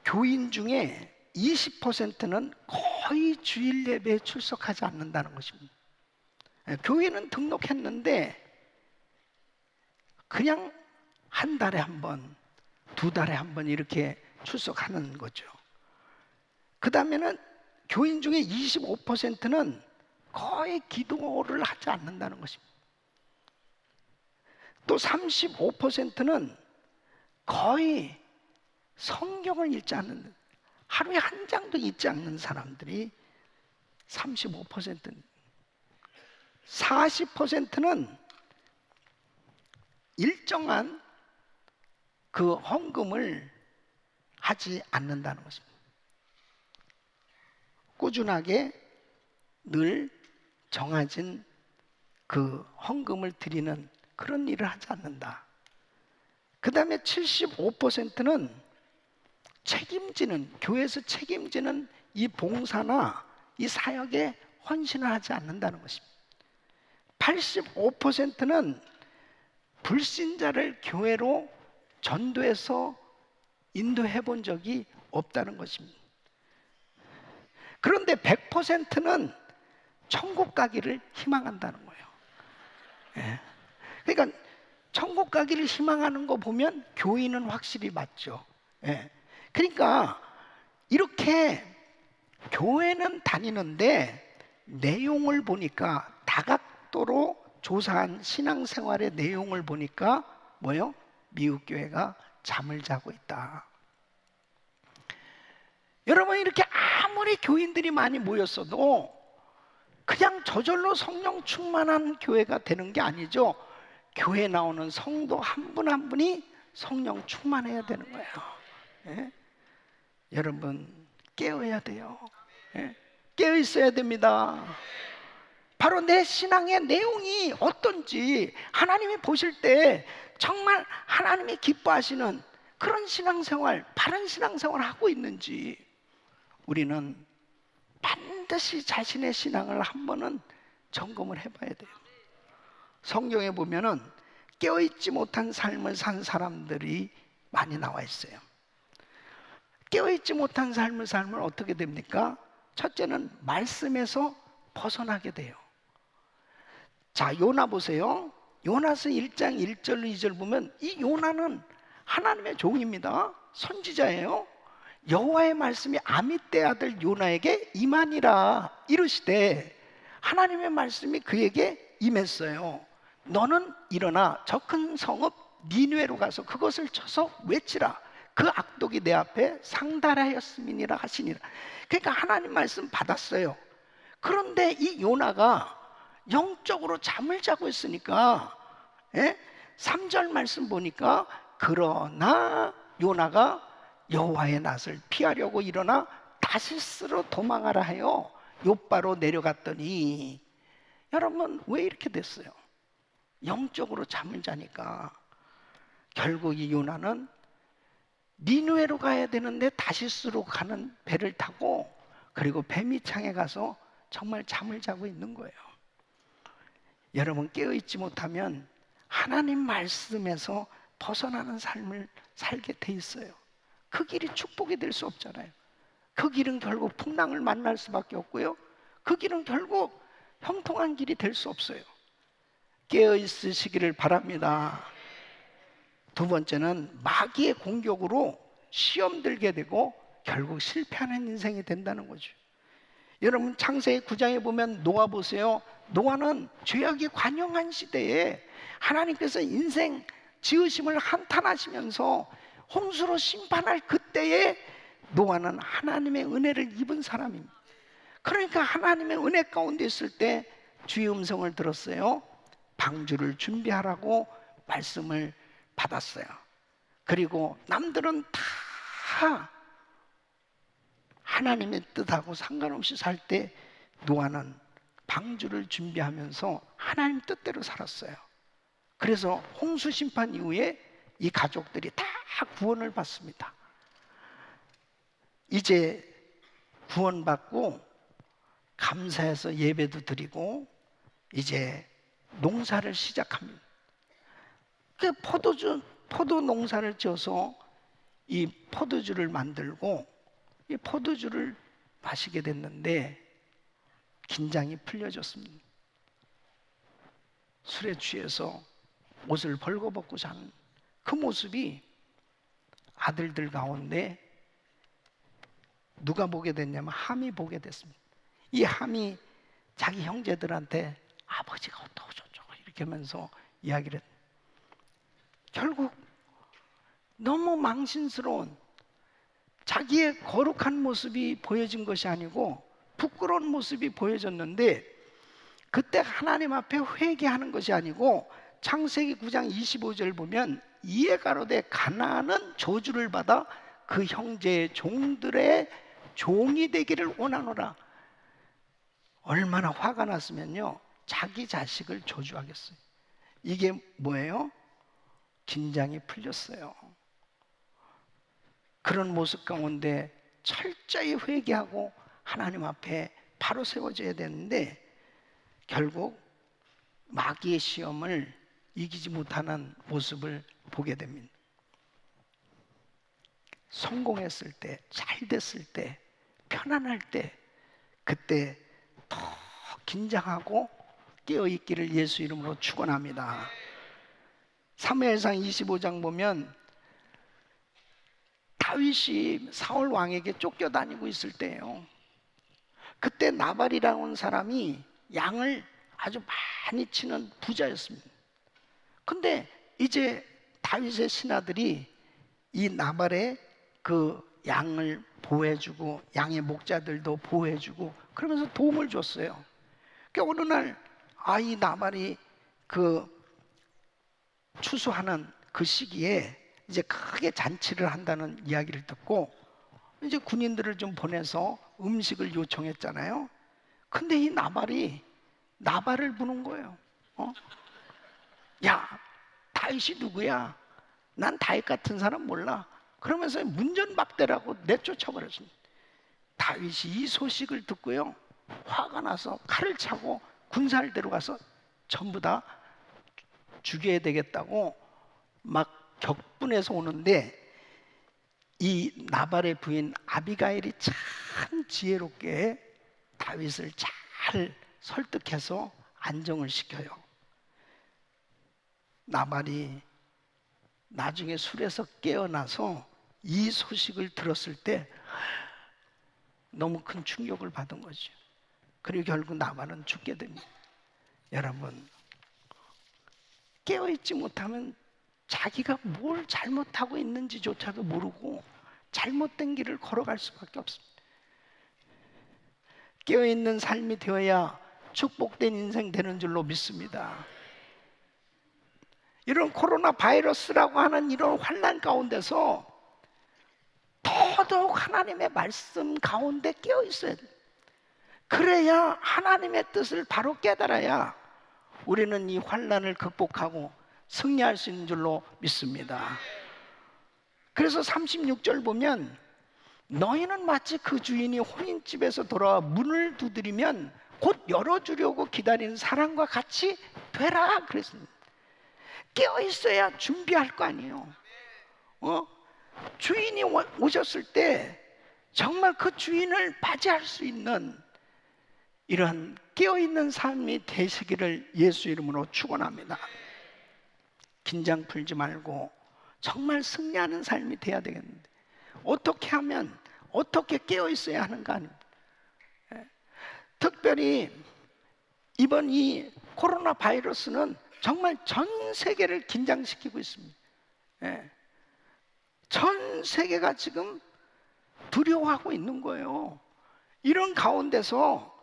교인 중에 20%는 거의 주일 예배에 출석하지 않는다는 것입니다. 교회는 등록했는데 그냥 한 달에 한 번, 두 달에 한 번 이렇게 출석하는 거죠. 그 다음에는 교인 중에 25%는 거의 기도를 하지 않는다는 것입니다. 또 35%는 거의 성경을 읽지 않는, 하루에 한 장도 읽지 않는 사람들이 35%, 40%는 일정한 그 헌금을 하지 않는다는 것입니다. 꾸준하게 늘 정해진 그 헌금을 드리는 그런 일을 하지 않는다. 그 다음에 75%는 책임지는, 교회에서 책임지는 이 봉사나 이 사역에 헌신을 하지 않는다는 것입니다. 85%는 불신자를 교회로 전도해서 인도해 본 적이 없다는 것입니다. 그런데 100%는 천국 가기를 희망한다는 거예요. 예. 그러니까 천국 가기를 희망하는 거 보면 교인은 확실히 맞죠. 예. 그러니까 이렇게 교회는 다니는데 내용을 보니까 다각도로 조사한 신앙생활의 내용을 보니까 뭐요? 미국 교회가 잠을 자고 있다. 여러분, 이렇게 아무리 교인들이 많이 모였어도 그냥 저절로 성령 충만한 교회가 되는 게 아니죠. 교회 나오는 성도 한 분 한 분이 성령 충만해야 되는 거예요. 예? 여러분 깨어야 돼요. 예? 깨어 있어야 됩니다. 바로 내 신앙의 내용이 어떤지 하나님이 보실 때 정말 하나님이 기뻐하시는 그런 신앙생활, 바른 신앙생활을 하고 있는지 우리는 반드시 자신의 신앙을 한 번은 점검을 해봐야 돼요. 성경에 보면은 깨어있지 못한 삶을 산 사람들이 많이 나와 있어요. 깨어있지 못한 삶을 살면 어떻게 됩니까? 첫째는 말씀에서 벗어나게 돼요. 자, 요나 보세요. 요나서 1장 1절 2절 보면 이 요나는 하나님의 종입니다. 선지자예요. 여호와의 말씀이 아미떼 아들 요나에게 임하니라 이르시되 하나님의 말씀이 그에게 임했어요. 너는 일어나 저 큰 성읍 니느웨로 가서 그것을 쳐서 외치라. 그 악독이 내 앞에 상달하였음이니라 하시니라. 그러니까 하나님 말씀 받았어요. 그런데 이 요나가 영적으로 잠을 자고 있으니까 3절 말씀 보니까 그러나 요나가 여호와의 낯을 피하려고 일어나 다시스로 도망하라 하여 욥바로 내려갔더니 여러분 왜 이렇게 됐어요? 영적으로 잠을 자니까 결국 이 요나는 니느웨로 가야 되는데 다시스로 가는 배를 타고 그리고 뱀이창에 가서 정말 잠을 자고 있는 거예요. 여러분 깨어있지 못하면 하나님 말씀에서 벗어나는 삶을 살게 돼 있어요. 그 길이 축복이 될 수 없잖아요. 그 길은 결국 풍랑을 만날 수밖에 없고요. 그 길은 결국 형통한 길이 될 수 없어요. 깨어 있으시기를 바랍니다. 두 번째는 마귀의 공격으로 시험 들게 되고 결국 실패하는 인생이 된다는 거죠. 여러분 창세기 9장에 보면 노아 보세요. 노아는 죄악이 관영한 시대에 하나님께서 인생 지으심을 한탄하시면서 홍수로 심판할 그때에 노아는 하나님의 은혜를 입은 사람입니다. 그러니까 하나님의 은혜 가운데 있을 때 주의 음성을 들었어요. 방주를 준비하라고 말씀을 받았어요. 그리고 남들은 다 하나님의 뜻하고 상관없이 살 때 노아는 방주를 준비하면서 하나님 뜻대로 살았어요. 그래서 홍수 심판 이후에 이 가족들이 다 구원을 받습니다. 이제 구원받고 감사해서 예배도 드리고 이제 농사를 시작합니다. 그 포도 농사를 지어서 이 포도주를 만들고 이 포도주를 마시게 됐는데 긴장이 풀려졌습니다. 술에 취해서 옷을 벌거벗고 자는 그 모습이 아들들 가운데 누가 보게 됐냐면 함이 보게 됐습니다. 이 함이 자기 형제들한테 아버지가 어떠고 저쩌고 이렇게 하면서 이야기를 했습니다. 결국 너무 망신스러운 자기의 거룩한 모습이 보여진 것이 아니고 부끄러운 모습이 보여졌는데 그때 하나님 앞에 회개하는 것이 아니고 창세기 9장 25절 보면 이에 가로되 가나안은 저주를 받아 그 형제의 종들의 종이 되기를 원하노라. 얼마나 화가 났으면요 자기 자식을 저주하겠어요. 이게 뭐예요? 긴장이 풀렸어요. 그런 모습 가운데 철저히 회개하고 하나님 앞에 바로 세워져야 되는데 결국 마귀의 시험을 이기지 못하는 모습을 보게 됩니다. 성공했을 때, 잘 됐을 때, 편안할 때 그때 더 긴장하고 깨어있기를 예수 이름으로 축원합니다. 사무엘상 25장 보면 다윗이 사울 왕에게 쫓겨다니고 있을 때예요. 그때 나발이라는 사람이 양을 아주 많이 치는 부자였습니다. 근데 이제 다윗의 신하들이 이 나발의 그 양을 보호해주고 양의 목자들도 보호해주고 그러면서 도움을 줬어요. 그러니까 어느 날 아이 나발이 그 추수하는 그 시기에 이제 크게 잔치를 한다는 이야기를 듣고 이제 군인들을 좀 보내서 음식을 요청했잖아요. 근데 이 나발을 부는 거예요. 야, 다윗이 누구야? 난 다윗 같은 사람 몰라. 그러면서 문전박대라고 내쫓아버렸습니다. 다윗이 이 소식을 듣고요, 화가 나서 칼을 차고 군사를 데려가서 전부 다 죽여야 되겠다고 막 격분해서 오는데, 이 나발의 부인 아비가일이 참 지혜롭게 다윗을 잘 설득해서 안정을 시켜요. 나발이 나중에 술에서 깨어나서 이 소식을 들었을 때 너무 큰 충격을 받은 거죠. 그리고 결국 나발은 죽게 됩니다. 여러분, 깨어있지 못하면 자기가 뭘 잘못하고 있는지조차도 모르고 잘못된 길을 걸어갈 수밖에 없습니다. 깨어있는 삶이 되어야 축복된 인생 되는 줄로 믿습니다. 이런 코로나 바이러스라고 하는 이런 환난 가운데서 더더욱 하나님의 말씀 가운데 깨어 있어야 돼요. 그래야 하나님의 뜻을 바로 깨달아야 우리는 이 환난을 극복하고 승리할 수 있는 줄로 믿습니다. 그래서 36절 보면 너희는 마치 그 주인이 혼인집에서 돌아와 문을 두드리면 곧 열어주려고 기다리는 사람과 같이 되라 그랬습니다. 깨어 있어야 준비할 거 아니에요. 주인이 오셨을 때 정말 그 주인을 맞이할 수 있는 이러한 깨어있는 삶이 되시기를 예수 이름으로 축원합니다. 긴장 풀지 말고 정말 승리하는 삶이 돼야 되겠는데 어떻게 하면, 어떻게 깨어있어야 하는가 아닙니다. 특별히 이번 이 코로나 바이러스는 정말 전 세계를 긴장시키고 있습니다. 전 세계가 지금 두려워하고 있는 거예요. 이런 가운데서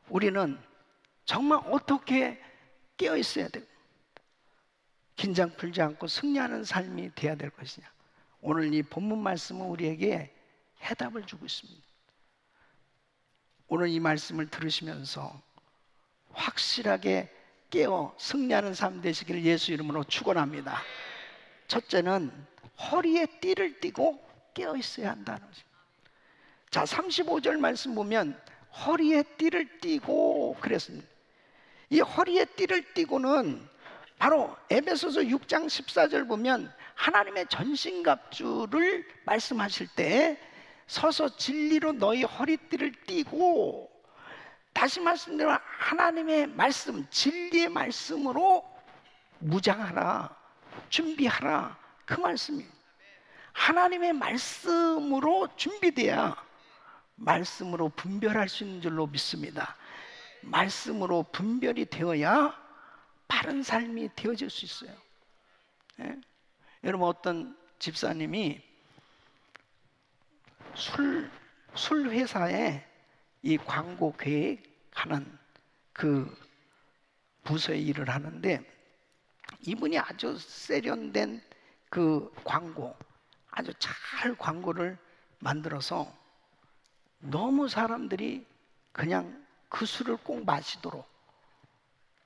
우리는 정말 어떻게 깨어 있어야 되고 긴장 풀지 않고 승리하는 삶이 돼야 될 것이냐. 오늘 이 본문 말씀은 우리에게 해답을 주고 있습니다. 오늘 이 말씀을 들으시면서 확실하게 깨어 승리하는 삶 되시기를 예수 이름으로 축원합니다. 첫째는 허리에 띠를 띠고 깨어 있어야 한다는 것입니다. 자, 35절 말씀 보면 허리에 띠를 띠고 그랬습니다. 이 허리에 띠를 띠고는 바로 에베소서 6장 14절 보면 하나님의 전신갑주를 말씀하실 때 서서 진리로 너희 허리띠를 띠고, 다시 말씀드리면 하나님의 말씀, 진리의 말씀으로 무장하라, 준비하라, 그 말씀이에요. 하나님의 말씀으로 준비돼야 말씀으로 분별할 수 있는 줄로 믿습니다. 말씀으로 분별이 되어야 바른 삶이 되어질 수 있어요. 여러분, 어떤 집사님이 술 회사에 이 광고 계획하는 그 부서에 일을 하는데, 이분이 아주 세련된 그 광고, 아주 잘 광고를 만들어서 너무 사람들이 그냥 그 술을 꼭 마시도록,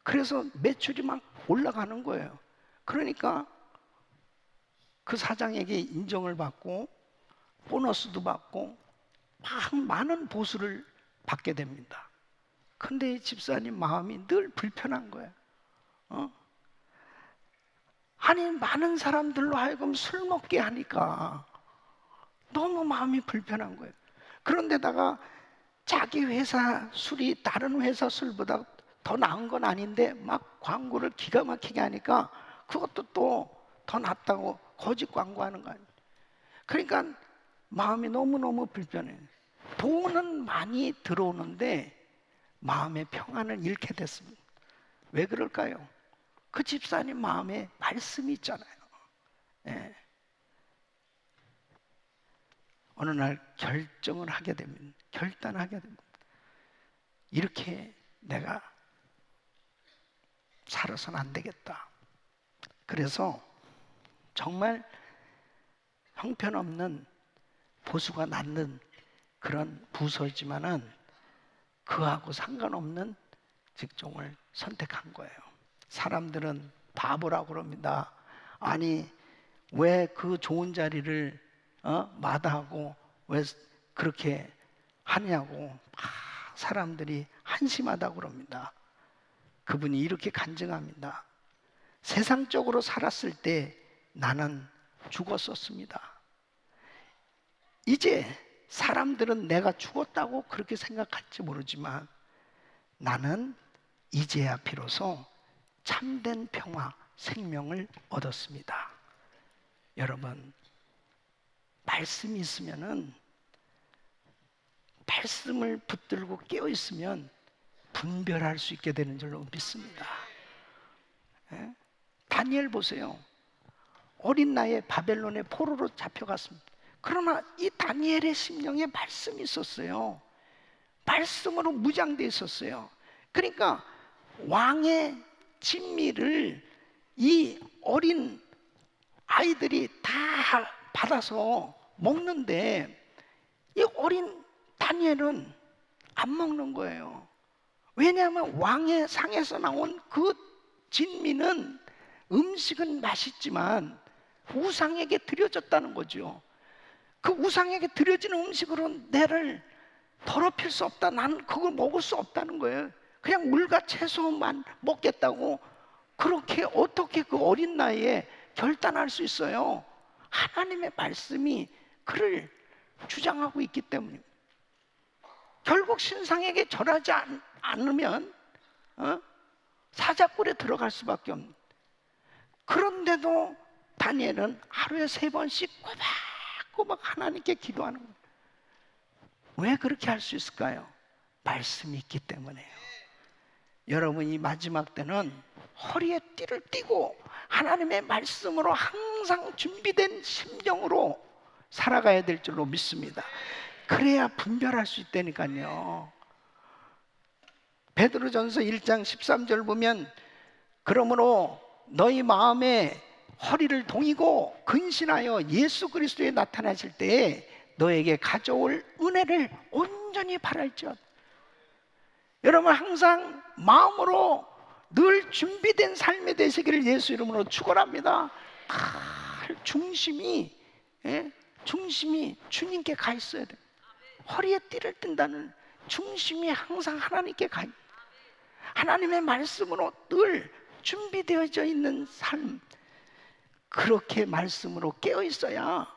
그래서 매출이 막 올라가는 거예요. 그러니까 그 사장에게 인정을 받고 보너스도 받고 막 많은 보수를 받게 됩니다. 근데 이 집사님 마음이 늘 불편한 거예요. 아니, 많은 사람들로 하여금 술 먹게 하니까 너무 마음이 불편한 거예요. 그런데다가 자기 회사 술이 다른 회사 술보다 더 나은 건 아닌데 막 광고를 기가 막히게 하니까 그것도 또 더 낫다고 거짓 광고하는 거 아니에요. 그러니까 마음이 너무너무 불편해요. 돈은 많이 들어오는데 마음의 평안을 잃게 됐습니다. 왜 그럴까요? 그 집사님 마음에 말씀이 있잖아요. 어느 날 결정을 하게 됩니다. 결단하게 됩니다. 이렇게 내가 살아서는 안 되겠다. 그래서 정말 형편없는 보수가 낳는 그런 부서지만은 그하고 상관없는 직종을 선택한 거예요. 사람들은 바보라고 그럽니다. 아니 왜 그 좋은 자리를 마다하고 왜 그렇게 하냐고 사람들이 한심하다고 그럽니다. 그분이 이렇게 간증합니다. 세상적으로 살았을 때 나는 죽었었습니다. 이제 사람들은 내가 죽었다고 그렇게 생각할지 모르지만 나는 이제야 비로소 참된 평화, 생명을 얻었습니다. 여러분, 말씀이 있으면은, 말씀을 붙들고 깨어 있으면 분별할 수 있게 되는 줄로 믿습니다. 예? 다니엘 보세요. 어린 나이에 바벨론의 포로로 잡혀갔습니다. 그러나 이 다니엘의 심령에 말씀이 있었어요. 말씀으로 무장되어 있었어요. 그러니까 왕의 진미를 이 어린 아이들이 다 받아서 먹는데 이 어린 다니엘은 안 먹는 거예요. 왜냐하면 왕의 상에서 나온 그 진미는 음식은 맛있지만 우상에게 드려졌다는 거죠. 그 우상에게 드려지는 음식으로 내를 더럽힐 수 없다. 나는 그걸 먹을 수 없다는 거예요. 그냥 물과 채소만 먹겠다고 그렇게 어떻게 그 어린 나이에 결단할 수 있어요? 하나님의 말씀이 그를 주장하고 있기 때문입니다. 결국 신상에게 절하지 않으면 사자굴에 들어갈 수밖에 없는. 그런데도 다니엘은 하루에 3번씩 꼬박꼬박 하나님께 기도하는 거예요. 왜 그렇게 할 수 있을까요? 말씀이 있기 때문에요. 여러분이 마지막 때는 허리에 띠를 띠고 하나님의 말씀으로 항상 준비된 심정으로 살아가야 될 줄로 믿습니다. 그래야 분별할 수 있다니까요. 베드로전서 1장 13절 보면 그러므로 너희 마음에 허리를 동이고 근신하여 예수 그리스도에 나타나실 때에 너에게 가져올 은혜를 온전히 바랄지어다. 여러분 항상 마음으로 늘 준비된 삶이 되시기를 예수 이름으로 축원합니다. 중심이 주님께 가 있어야 돼요. 허리에 띠를 뜬다는 중심이 항상 하나님께 가 있어요. 하나님의 말씀으로 늘 준비되어져 있는 삶, 그렇게 말씀으로 깨어 있어야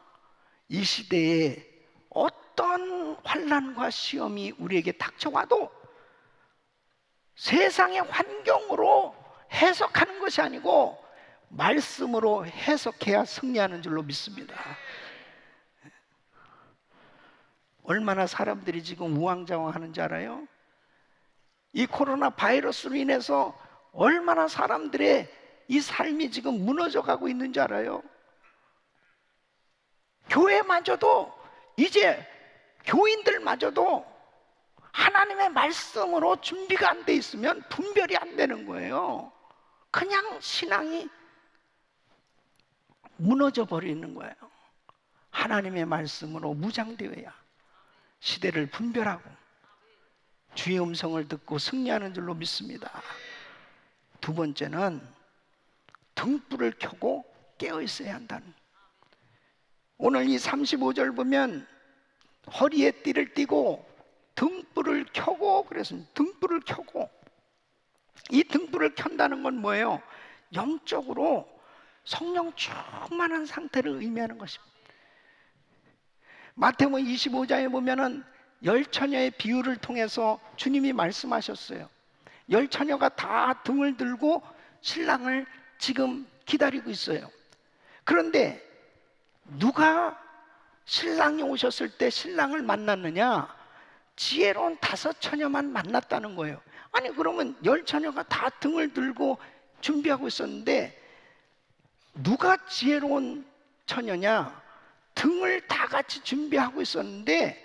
이 시대에 어떤 환난과 시험이 우리에게 닥쳐와도 세상의 환경으로 해석하는 것이 아니고 말씀으로 해석해야 승리하는 줄로 믿습니다. 얼마나 사람들이 지금 우왕좌왕하는지 알아요? 이 코로나 바이러스로 인해서 얼마나 사람들의 이 삶이 지금 무너져 가고 있는지 알아요? 교회마저도 이제 교인들마저도 하나님의 말씀으로 준비가 안 돼 있으면 분별이 안 되는 거예요. 그냥 신앙이 무너져 버리는 거예요. 하나님의 말씀으로 무장되어야 시대를 분별하고 주의 음성을 듣고 승리하는 줄로 믿습니다. 두 번째는 등불을 켜고 깨어 있어야 한다는. 오늘 이 35절 보면 허리에 띠를 띠고 등불을 켜고 그랬습니다. 등불을 켜고, 이 등불을 켠다는 건 뭐예요? 영적으로 성령 충만한 상태를 의미하는 것입니다. 마태복음 25장에 보면은 10처녀의 비유를 통해서 주님이 말씀하셨어요. 10처녀가 다 등을 들고 신랑을 지금 기다리고 있어요. 그런데 누가 신랑이 오셨을 때 신랑을 만났느냐? 지혜로운 5처녀만 만났다는 거예요. 아니 그러면 10처녀가 다 등을 들고 준비하고 있었는데 누가 지혜로운 처녀냐? 등을 다 같이 준비하고 있었는데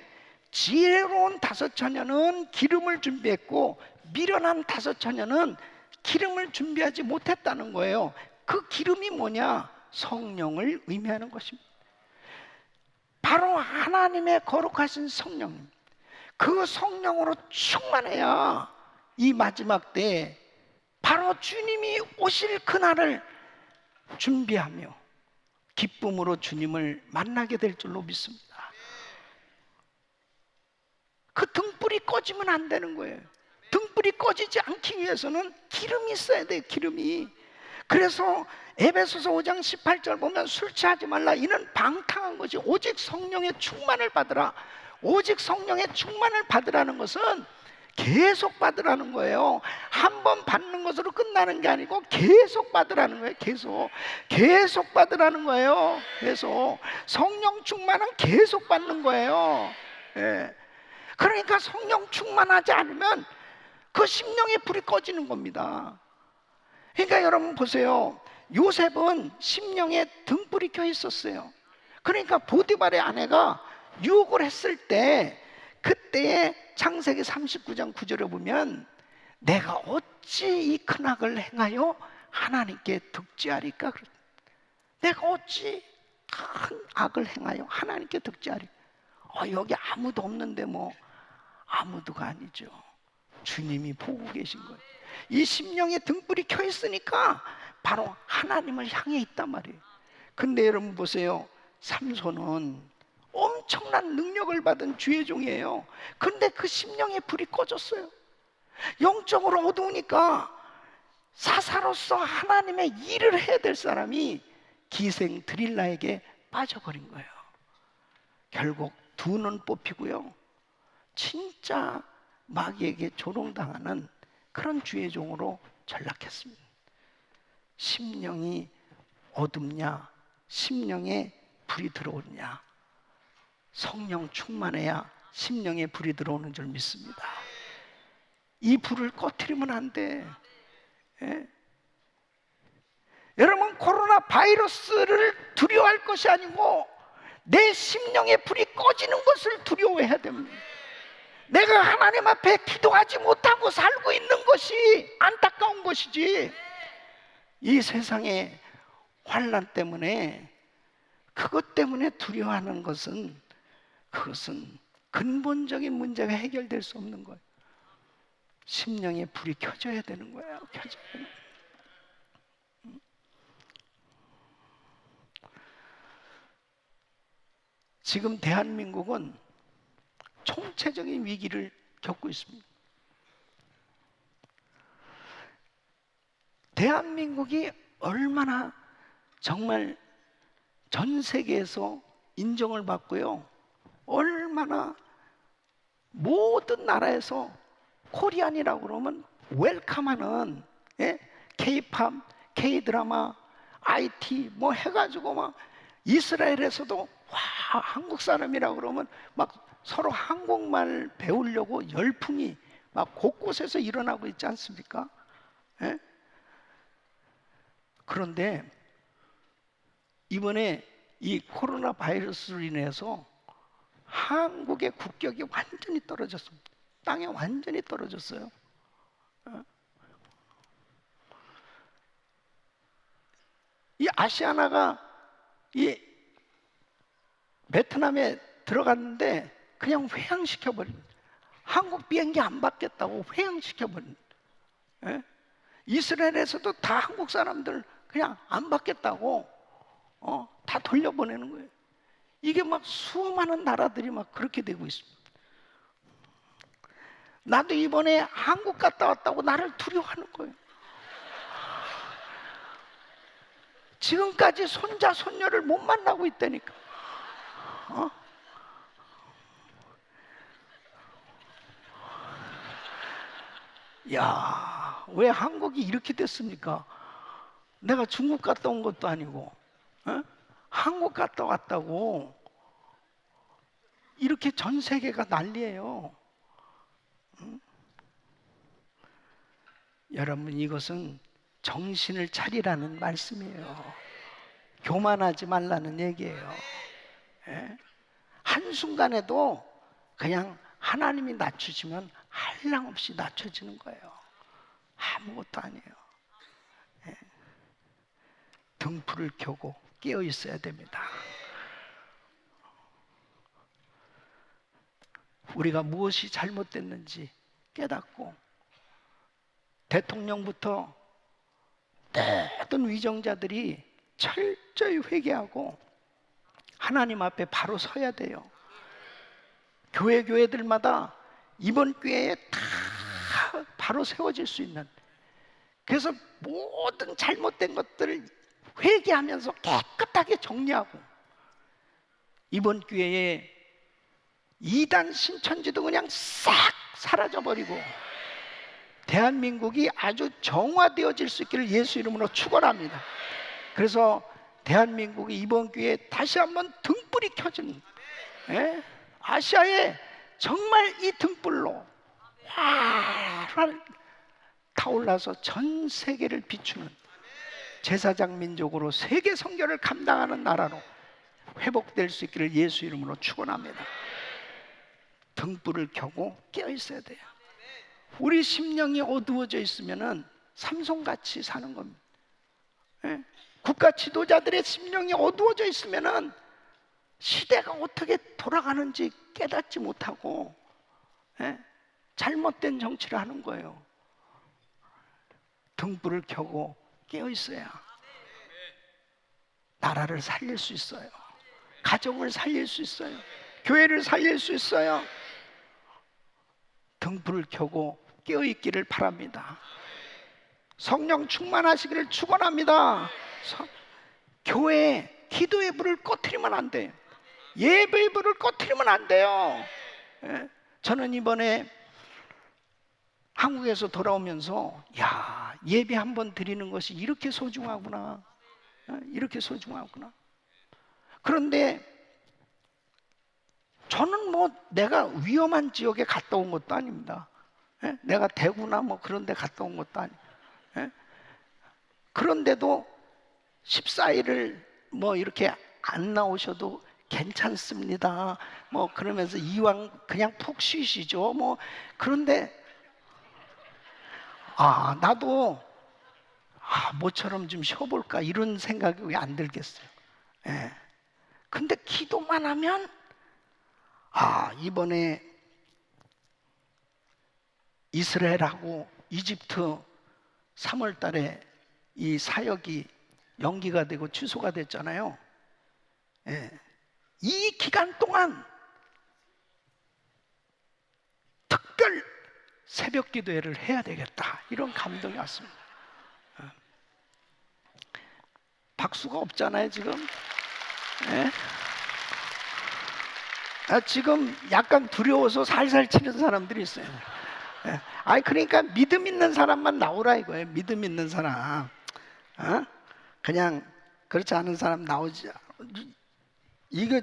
지혜로운 다섯 처녀는 기름을 준비했고 미련한 다섯 처녀는 기름을 준비하지 못했다는 거예요. 그 기름이 뭐냐? 성령을 의미하는 것입니다. 바로 하나님의 거룩하신 성령, 그 성령으로 충만해야 이 마지막 때에 바로 주님이 오실 그날을 준비하며 기쁨으로 주님을 만나게 될 줄로 믿습니다. 그 등불이 꺼지면 안 되는 거예요. 등불이 꺼지지 않기 위해서는 기름이 있어야 돼요. 기름이. 그래서 에베소서 5장 18절 보면 술 취하지 말라. 이는 방탕한 것이 오직 성령의 충만을 받으라. 오직 성령의 충만을 받으라는 것은 계속 받으라는 거예요. 한 번 받는 것으로 끝나는 게 아니고 계속 받으라는 거예요. 계속 받으라는 거예요. 계속 성령 충만은 계속 받는 거예요. 예. 그러니까 성령 충만하지 않으면 그 심령의 불이 꺼지는 겁니다. 그러니까 여러분 보세요. 요셉은 심령에 등불이 켜 있었어요. 그러니까 보디발의 아내가 유혹을 했을 때 그때의 창세기 39장 9절에 보면 내가 어찌 이 큰 악을 행하여 하나님께 득지하리까? 내가 어찌 큰 악을 행하여 하나님께 득지하리까? 여기 아무도 없는데 뭐 아무도가 아니죠. 주님이 보고 계신 거예요. 이 심령에 등불이 켜 있으니까 바로 하나님을 향해 있단 말이에요. 근데 여러분 보세요. 삼손은 엄청난 능력을 받은 주의 종이에요. 근데 그 심령의 불이 꺼졌어요. 영적으로 어두우니까 사사로서 하나님의 일을 해야 될 사람이 기생 드릴라에게 빠져버린 거예요. 결국 두 눈 뽑히고요, 진짜 마귀에게 조롱당하는 그런 주의 종으로 전락했습니다. 심령이 어둡냐, 심령에 불이 들어오느냐, 성령 충만해야 심령에 불이 들어오는 줄 믿습니다. 이 불을 꺼트리면 안 돼. 예? 여러분, 코로나 바이러스를 두려워할 것이 아니고 내 심령의 불이 꺼지는 것을 두려워해야 됩니다. 내가 하나님 앞에 기도하지 못하고 살고 있는 것이 안타까운 것이지, 이 세상의 환난 때문에, 그것 때문에 두려워하는 것은, 그것은 근본적인 문제가 해결될 수 없는 거예요. 심령의 불이 켜져야 되는 거예요. 켜져야 되는 거예요. 지금 대한민국은 총체적인 위기를 겪고 있습니다. 대한민국이 얼마나 정말 전 세계에서 인정을 받고요, 얼마나 모든 나라에서 코리안이라고 그러면 웰컴하는, K-팝, K-드라마, IT 뭐 해가지고 막 이스라엘에서도 와, 한국 사람이라고 그러면 막 서로 한국말 배우려고 열풍이 막 곳곳에서 일어나고 있지 않습니까? 예? 그런데 이번에 이 코로나 바이러스로 인해서 한국의 국격이 완전히 떨어졌습니다. 땅에 완전히 떨어졌어요. 이 아시아나가 이 베트남에 들어갔는데 그냥 회항시켜버립니다. 한국 비행기 안 받겠다고 회항시켜버립니다. 예? 이스라엘에서도 다 한국 사람들 그냥 안 받겠다고 다 돌려보내는 거예요. 이게 막 수많은 나라들이 막 그렇게 되고 있습니다. 나도 이번에 한국 갔다 왔다고 나를 두려워하는 거예요. 지금까지 손자 손녀를 못 만나고 있다니까. 야, 왜 한국이 이렇게 됐습니까? 내가 중국 갔다 온 것도 아니고, 한국 갔다 왔다고 이렇게 전 세계가 난리예요. 여러분, 이것은 정신을 차리라는 말씀이에요. 교만하지 말라는 얘기예요. 예? 한순간에도 그냥 하나님이 낮추시면 한량없이 낮춰지는 거예요. 아무것도 아니에요. 예? 등불을 켜고 깨어 있어야 됩니다. 우리가 무엇이 잘못됐는지 깨닫고, 대통령부터 모든 위정자들이 철저히 회개하고 하나님 앞에 바로 서야 돼요. 교회들마다 이번 기회에 다 바로 세워질 수 있는, 그래서 모든 잘못된 것들을 회개하면서 깨끗하게 정리하고, 이번 기회에 이단 신천지도 그냥 싹 사라져버리고 대한민국이 아주 정화되어질 수 있기를 예수 이름으로 축원합니다. 그래서 대한민국이 이번 기회에 다시 한번 등불이 켜진, 예? 아시아에 정말 이 등불로 활활 타올라서 전 세계를 비추는 제사장 민족으로 세계 선교를 감당하는 나라로 회복될 수 있기를 예수 이름으로 축원합니다. 등불을 켜고 깨어 있어야 돼요. 우리 심령이 어두워져 있으면은 삼손같이 사는 겁니다. 예? 국가 지도자들의 심령이 어두워져 있으면은 시대가 어떻게 돌아가는지 깨닫지 못하고, 예? 잘못된 정치를 하는 거예요. 등불을 켜고 깨어 있어야 나라를 살릴 수 있어요. 가정을 살릴 수 있어요. 교회를 살릴 수 있어요. 등불을 켜고 깨어 있기를 바랍니다. 성령 충만하시기를 축원합니다. 교회에 기도의 불을 꺼트리면 안 돼요. 예배의 불을 꺼트리면 안 돼요. 예? 저는 이번에 한국에서 돌아오면서, 야, 예배 한번 드리는 것이 이렇게 소중하구나. 이렇게 소중하구나. 그런데 저는 뭐 내가 위험한 지역에 갔다 온 것도 아닙니다. 예? 내가 대구나 뭐 그런 데 갔다 온 것도 아니에요. 예? 그런데도 14일을 뭐 이렇게 안 나오셔도 괜찮습니다. 뭐 그러면서 이왕 그냥 푹 쉬시죠. 뭐 그런데 나도 모처럼 좀 쉬어볼까 이런 생각이 왜 안 들겠어요. 예. 근데 기도만 하면 이번에 이스라엘하고 이집트 3월 달에 이 사역이 연기가 되고 취소가 됐잖아요. 예. 이 기간 동안 특별 새벽 기도회를 해야 되겠다, 이런 감동이 왔습니다. 박수가 없잖아요 지금. 예? 지금 약간 두려워서 살살 치는 사람들이 있어요. 예. 그러니까 믿음 있는 사람만 나오라 이거예요. 믿음 있는 사람. 그냥 그렇지 않은 사람 나오지. 이거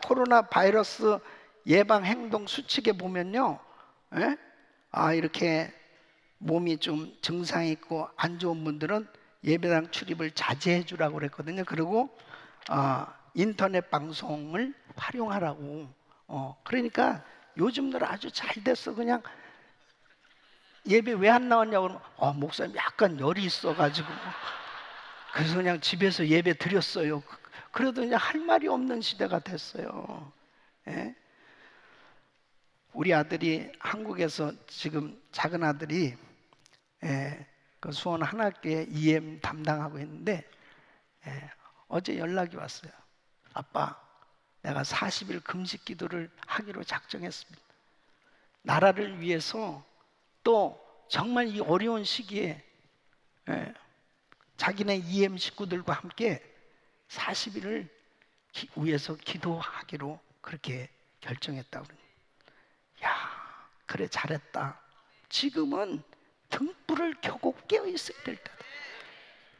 코로나 바이러스 예방 행동 수칙에 보면요, 예? 이렇게 몸이 좀 증상이 있고 안 좋은 분들은 예배당 출입을 자제해 주라고 그랬거든요. 그리고 인터넷 방송을 활용하라고. 그러니까 요즘들 아주 잘 됐어. 그냥 예배 왜 안 나왔냐고 그러면 목사님 약간 열이 있어가지고 그래서 그냥 집에서 예배 드렸어요. 그래도 그냥 할 말이 없는 시대가 됐어요. 예? 우리 아들이 한국에서 지금 작은 아들이 그 수원 한학교에 EM 담당하고 있는데 어제 연락이 왔어요. 아빠, 내가 40일 금식 기도를 하기로 작정했습니다. 나라를 위해서 또 정말 이 어려운 시기에 자기네 EM 식구들과 함께 40일을 위해서 기도하기로 그렇게 결정했다고 그러니, 야, 그래 잘했다. 지금은 등불을 켜고 깨어 있어야 될 때다.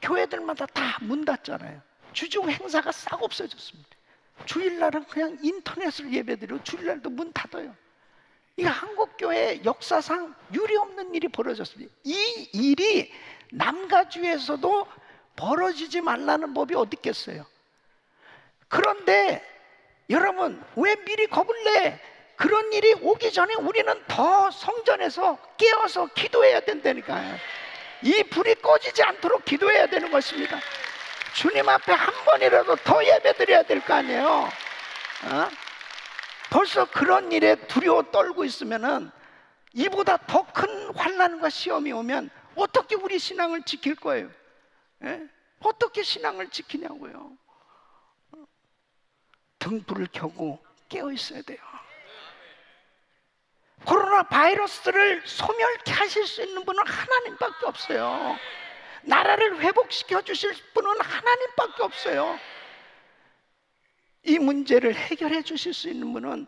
교회들마다 다 문 닫잖아요. 주중 행사가 싹 없어졌습니다. 주일날은 그냥 인터넷으로 예배드리고 주일날도 문 닫아요. 이거 한국교회 역사상 유례없는 일이 벌어졌습니다. 이 일이 남가주에서도 벌어지지 말라는 법이 어디 있겠어요. 그런데 여러분, 왜 미리 겁을 내? 그런 일이 오기 전에 우리는 더 성전에서 깨어서 기도해야 된다니까요. 이 불이 꺼지지 않도록 기도해야 되는 것입니다. 주님 앞에 한 번이라도 더 예배드려야 될 거 아니에요. 어? 벌써 그런 일에 두려워 떨고 있으면은 이보다 더 큰 환난과 시험이 오면 어떻게 우리 신앙을 지킬 거예요? 예? 어떻게 신앙을 지키냐고요? 등불을 켜고 깨어 있어야 돼요. 코로나 바이러스를 소멸케 하실 수 있는 분은 하나님밖에 없어요. 나라를 회복시켜 주실 분은 하나님밖에 없어요. 이 문제를 해결해 주실 수 있는 분은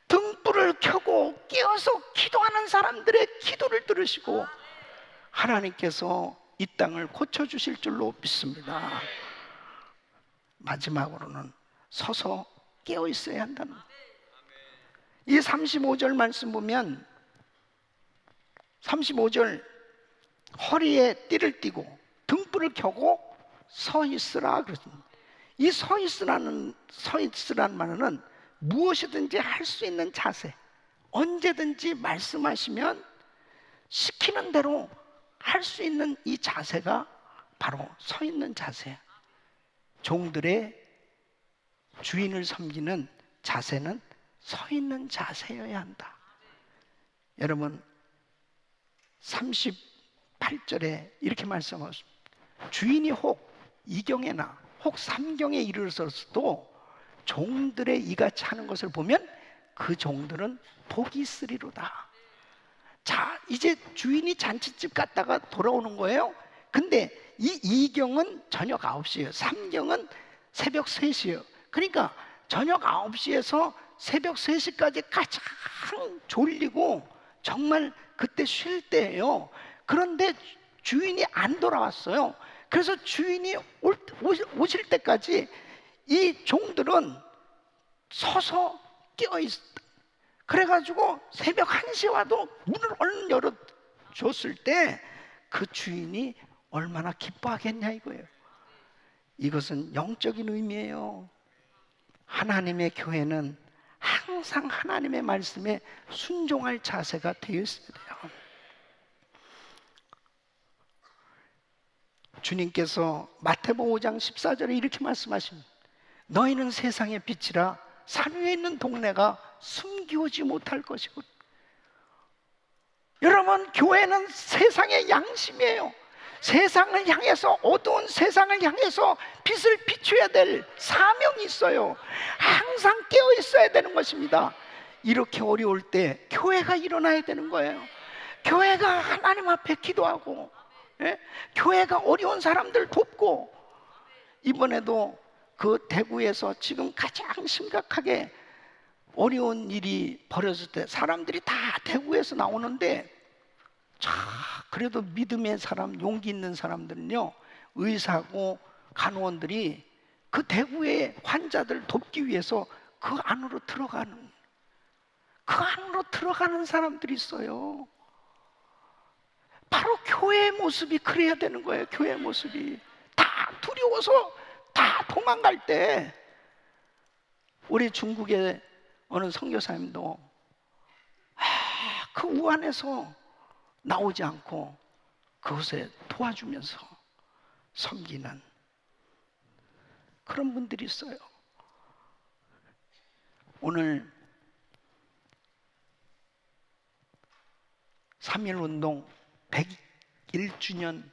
등불을 켜고 깨어서 기도하는 사람들의 기도를 들으시고 하나님께서 이 땅을 고쳐주실 줄로 믿습니다. 마지막으로는 서서 깨어 있어야 한다는, 이 35절 말씀 보면 35절 허리에 띠를 띠고 등불을 켜고 서 있으라 그러습니다. 이 서 있으라는 말은 무엇이든지 할 수 있는 자세, 언제든지 말씀하시면 시키는 대로 할 수 있는 이 자세가 바로 서 있는 자세. 종들의 주인을 섬기는 자세는 서 있는 자세여야 한다. 여러분, 38절에 이렇게 말씀하십니다. 주인이 혹 이경에나 혹 삼경에 이르러서도 종들의 이같이 하는 것을 보면 그 종들은 복이 있으리로다. 자, 이제 주인이 잔치집 갔다가 돌아오는 거예요. 근데 이 이경은 저녁 9시예요. 삼경은 새벽 3시예요. 그러니까 저녁 9시에서 새벽 3시까지 가장 졸리고 정말 그때 쉴 때예요. 그런데 주인이 안 돌아왔어요. 그래서 주인이 오실 때까지 이 종들은 서서 깨어있었다. 그래가지고 새벽 1시에 와도 문을 얼른 열어줬을 때 그 주인이 얼마나 기뻐하겠냐 이거예요. 이것은 영적인 의미예요. 하나님의 교회는 항상 하나님의 말씀에 순종할 자세가 되어 있어야 돼요. 주님께서 마태복음 5장 14절에 이렇게 말씀하십니다. 너희는 세상의 빛이라 산 위에 있는 동네가 숨기우지 못할 것이고. 여러분, 교회는 세상의 양심이에요. 세상을 향해서, 어두운 세상을 향해서 빛을 비춰야 될 사명이 있어요. 항상 깨어 있어야 되는 것입니다. 이렇게 어려울 때 교회가 일어나야 되는 거예요. 교회가 하나님 앞에 기도하고, 예? 교회가 어려운 사람들 돕고. 이번에도 그 대구에서 지금 가장 심각하게 어려운 일이 벌어질 때 사람들이 다 대구에서 나오는데, 자, 그래도 믿음의 사람, 용기 있는 사람들은요, 의사고 간호원들이 그 대구의 환자들 돕기 위해서 그 안으로 들어가는 사람들이 있어요. 바로 교회의 모습이 그래야 되는 거예요. 교회의 모습이 다 두려워서 다 도망갈 때, 우리 중국의 어느 선교사님도 그 우한에서 나오지 않고 그곳에 도와주면서 섬기는 그런 분들이 있어요. 오늘 3.1운동 101주년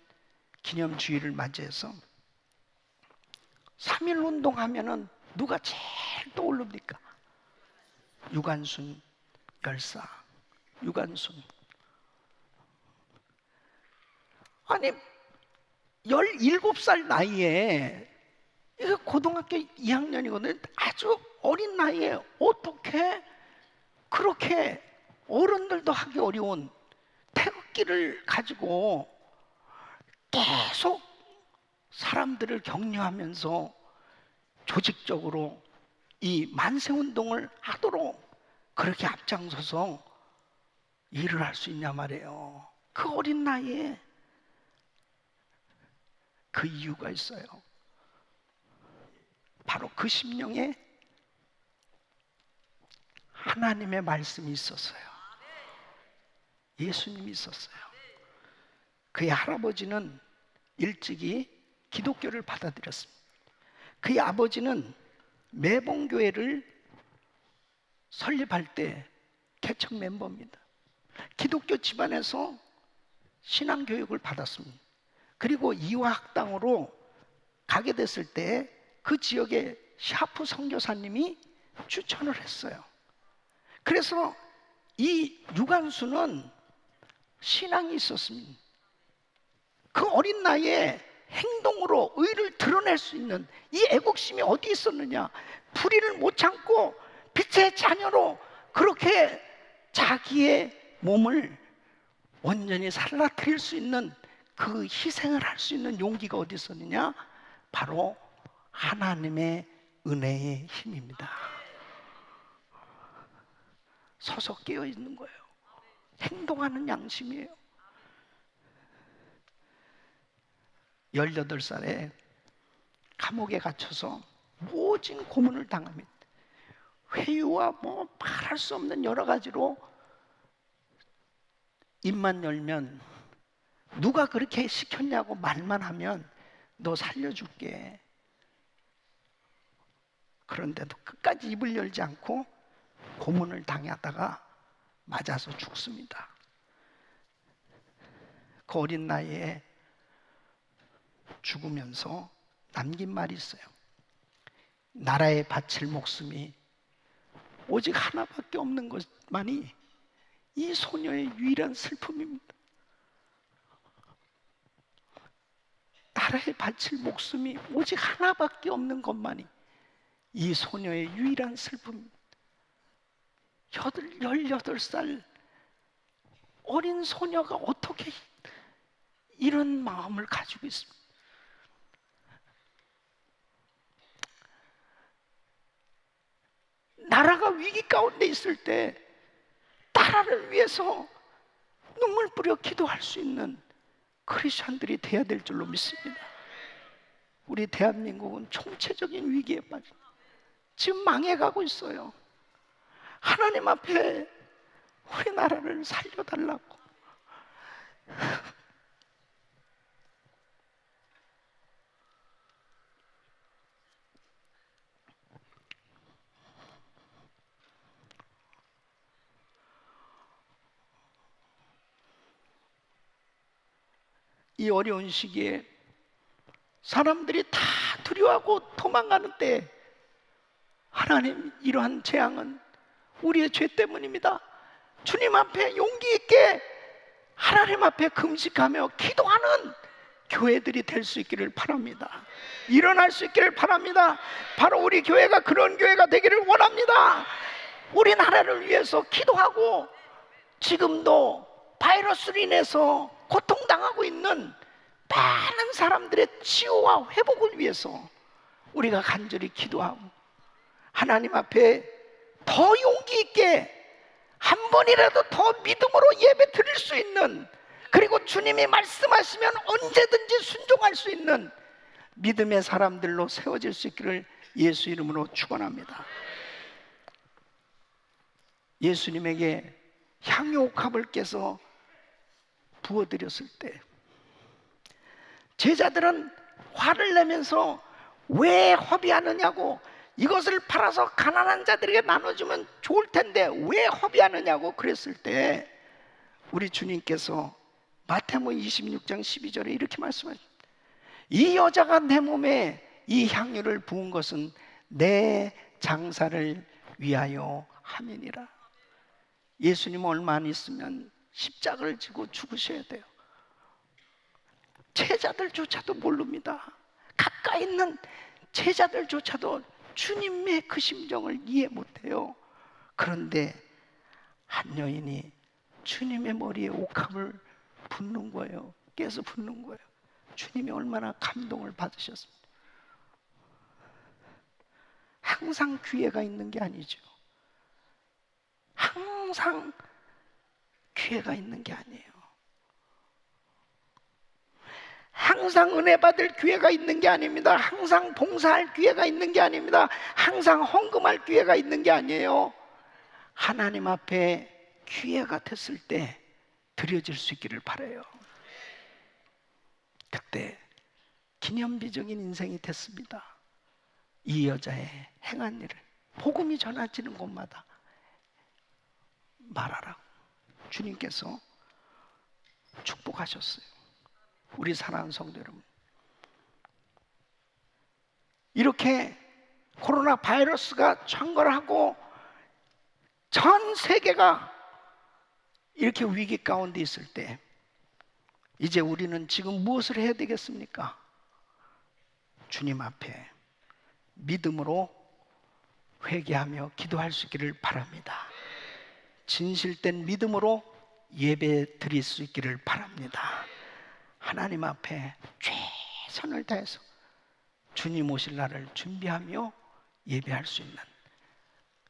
기념주의를 맞이해서 3.1운동 하면은 누가 제일 떠오릅니까? 유관순 열사. 유관순. 아니, 17살 나이에, 이거 고등학교 2학년이거든요. 아주 어린 나이에 어떻게 그렇게 어른들도 하기 어려운 태극기를 가지고 계속 사람들을 격려하면서 조직적으로 이 만세운동을 하도록 그렇게 앞장서서 일을 할 수 있냐 말이에요. 그 어린 나이에. 그 이유가 있어요. 바로 그 심령에 하나님의 말씀이 있었어요. 예수님이 있었어요. 그의 할아버지는 일찍이 기독교를 받아들였습니다. 그의 아버지는 매봉교회를 설립할 때 개척 멤버입니다. 기독교 집안에서 신앙교육을 받았습니다. 그리고 이화학당으로 가게 됐을 때 그 지역에 샤프 선교사님이 추천을 했어요. 그래서 이 유관수는 신앙이 있었습니다. 그 어린 나이에 행동으로 의를 드러낼 수 있는 이 애국심이 어디 있었느냐? 불의를 못 참고 빛의 자녀로 그렇게 자기의 몸을 온전히 살라뜨릴 수 있는 그 희생을 할 수 있는 용기가 어디 있었느냐? 바로 하나님의 은혜의 힘입니다. 서서 깨어 있는 거예요. 행동하는 양심이에요. 18살에 감옥에 갇혀서 모진 고문을 당합니다. 회유와 뭐 말할 수 없는 여러 가지로 입만 열면 누가 그렇게 시켰냐고 말만 하면 너 살려줄게. 그런데도 끝까지 입을 열지 않고 고문을 당하다가 맞아서 죽습니다. 그 어린 나이에 죽으면서 남긴 말이 있어요. 나라에 바칠 목숨이 오직 하나밖에 없는 것만이 이 소녀의 유일한 슬픔입니다. 나라에 바칠 목숨이 오직 하나밖에 없는 것만이 이 소녀의 유일한 슬픔입니다. 18살 어린 소녀가 어떻게 이런 마음을 가지고 있습니까? 나라가 위기 가운데 있을 때 나라를 위해서 눈물 뿌려 기도할 수 있는 크리스천들이 돼야 될 줄로 믿습니다. 우리 대한민국은 총체적인 위기에 빠져 지금 망해가고 있어요. 하나님 앞에 우리나라를 살려달라고. 이 어려운 시기에 사람들이 다 두려워하고 도망가는 때 하나님, 이러한 재앙은 우리의 죄 때문입니다. 주님 앞에 용기 있게 하나님 앞에 금식하며 기도하는 교회들이 될 수 있기를 바랍니다. 일어날 수 있기를 바랍니다. 바로 우리 교회가 그런 교회가 되기를 원합니다. 우리나라를 위해서 기도하고 지금도 바이러스로 인해서 고통당하고 있는 많은 사람들의 치유와 회복을 위해서 우리가 간절히 기도하고 하나님 앞에 더 용기 있게 한 번이라도 더 믿음으로 예배 드릴 수 있는, 그리고 주님이 말씀하시면 언제든지 순종할 수 있는 믿음의 사람들로 세워질 수 있기를 예수 이름으로 축원합니다. 예수님에게 향유옥합을 깨서 부어드렸을 때 제자들은 화를 내면서 왜 허비하느냐고, 이것을 팔아서 가난한 자들에게 나눠주면 좋을 텐데 왜 허비하느냐고 그랬을 때 우리 주님께서 마태복음 26장 12절에 이렇게 말씀하십니다. 이 여자가 내 몸에 이 향유를 부은 것은 내 장사를 위하여 함이니라. 예수님 얼마 안 있으면 십자가를 지고 죽으셔야 돼요. 제자들조차도 모릅니다. 가까이 있는 제자들조차도 주님의 그 심정을 이해 못해요. 그런데 한 여인이 주님의 머리에 옥합을 붓는 거예요. 깨서 붓는 거예요. 주님이 얼마나 감동을 받으셨습니까? 항상 기회가 있는 게 아니죠. 항상 기회가 있는 게 아니에요. 항상 은혜 받을 기회가 있는 게 아닙니다. 항상 봉사할 기회가 있는 게 아닙니다. 항상 헌금할 기회가 있는 게 아니에요. 하나님 앞에 기회가 됐을 때 드려질 수 있기를 바라요. 그때 기념비적인 인생이 됐습니다. 이 여자의 행한 일을 복음이 전해지는 곳마다 말하라고 주님께서 축복하셨어요. 우리 사랑하는 성도 여러분, 이렇게 코로나 바이러스가 창궐하고 전 세계가 이렇게 위기 가운데 있을 때 이제 우리는 지금 무엇을 해야 되겠습니까? 주님 앞에 믿음으로 회개하며 기도할 수 있기를 바랍니다. 진실된 믿음으로 예배 드릴 수 있기를 바랍니다. 하나님 앞에 최선을 다해서 주님 오실 날을 준비하며 예배할 수 있는,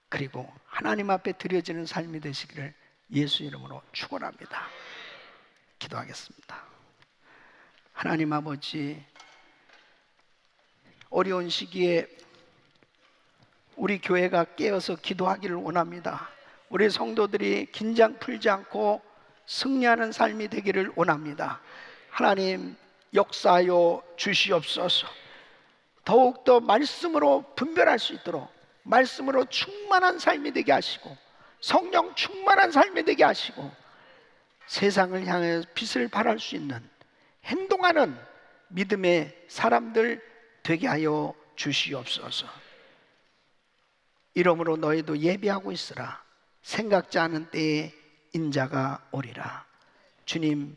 그리고 하나님 앞에 드려지는 삶이 되시기를 예수 이름으로 축원합니다. 기도하겠습니다. 하나님 아버지, 어려운 시기에 우리 교회가 깨어서 기도하기를 원합니다. 우리 성도들이 긴장 풀지 않고 승리하는 삶이 되기를 원합니다. 하나님 역사하여 주시옵소서. 더욱더 말씀으로 분별할 수 있도록 말씀으로 충만한 삶이 되게 하시고 성령 충만한 삶이 되게 하시고 세상을 향해 빛을 발할 수 있는 행동하는 믿음의 사람들 되게 하여 주시옵소서. 이러므로 너희도 예비하고 있으라. 생각지 않은 때에 인자가 오리라. 주님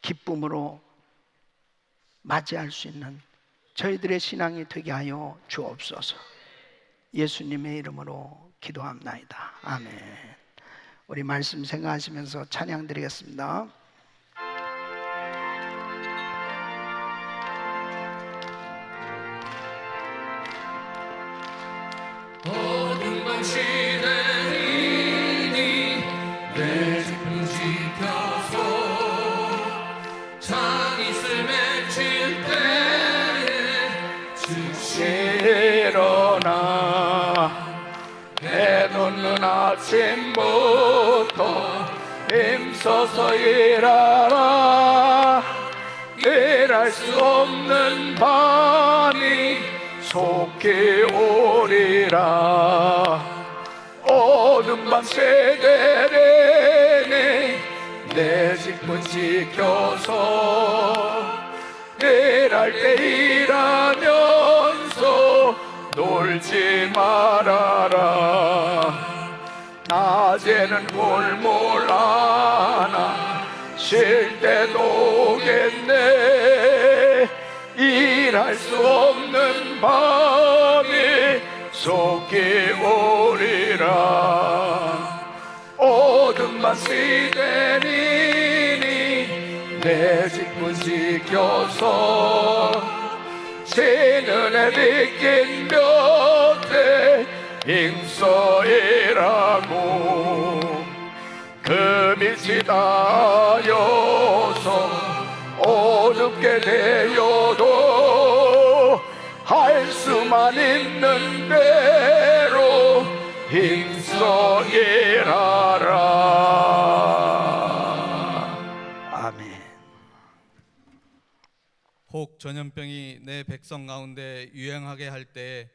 기쁨으로 맞이할 수 있는 저희들의 신앙이 되게 하여 주옵소서. 예수님의 이름으로 기도합나이다. 아멘. 우리 말씀 생각하시면서 찬양 드리겠습니다. 어둠 밤 시대이니 내 집을 지켜서 장이슬 맺힐 때에 즉시 일어나 해돋는 아침부터 힘써서 일하라. 일할 수 없는 밤이 속히 오리라. 어둠 밤 세대네 내 집은 지켜서 일할 때 일하면서 놀지 말아라. 낮에는 골몰 하나 쉴 때도 오겠네. 일할 수 없는 밤이 속히 오리라. 어둠만 시대니니 내 집은 지켜서 신은에 비낀 볕에 힘써 일하고 그 빛이 닿아서 어둡게 되어도 할 수만 있는 대로 힘써 일하라. 아멘. 혹 전염병이 내 백성 가운데 유행하게 할 때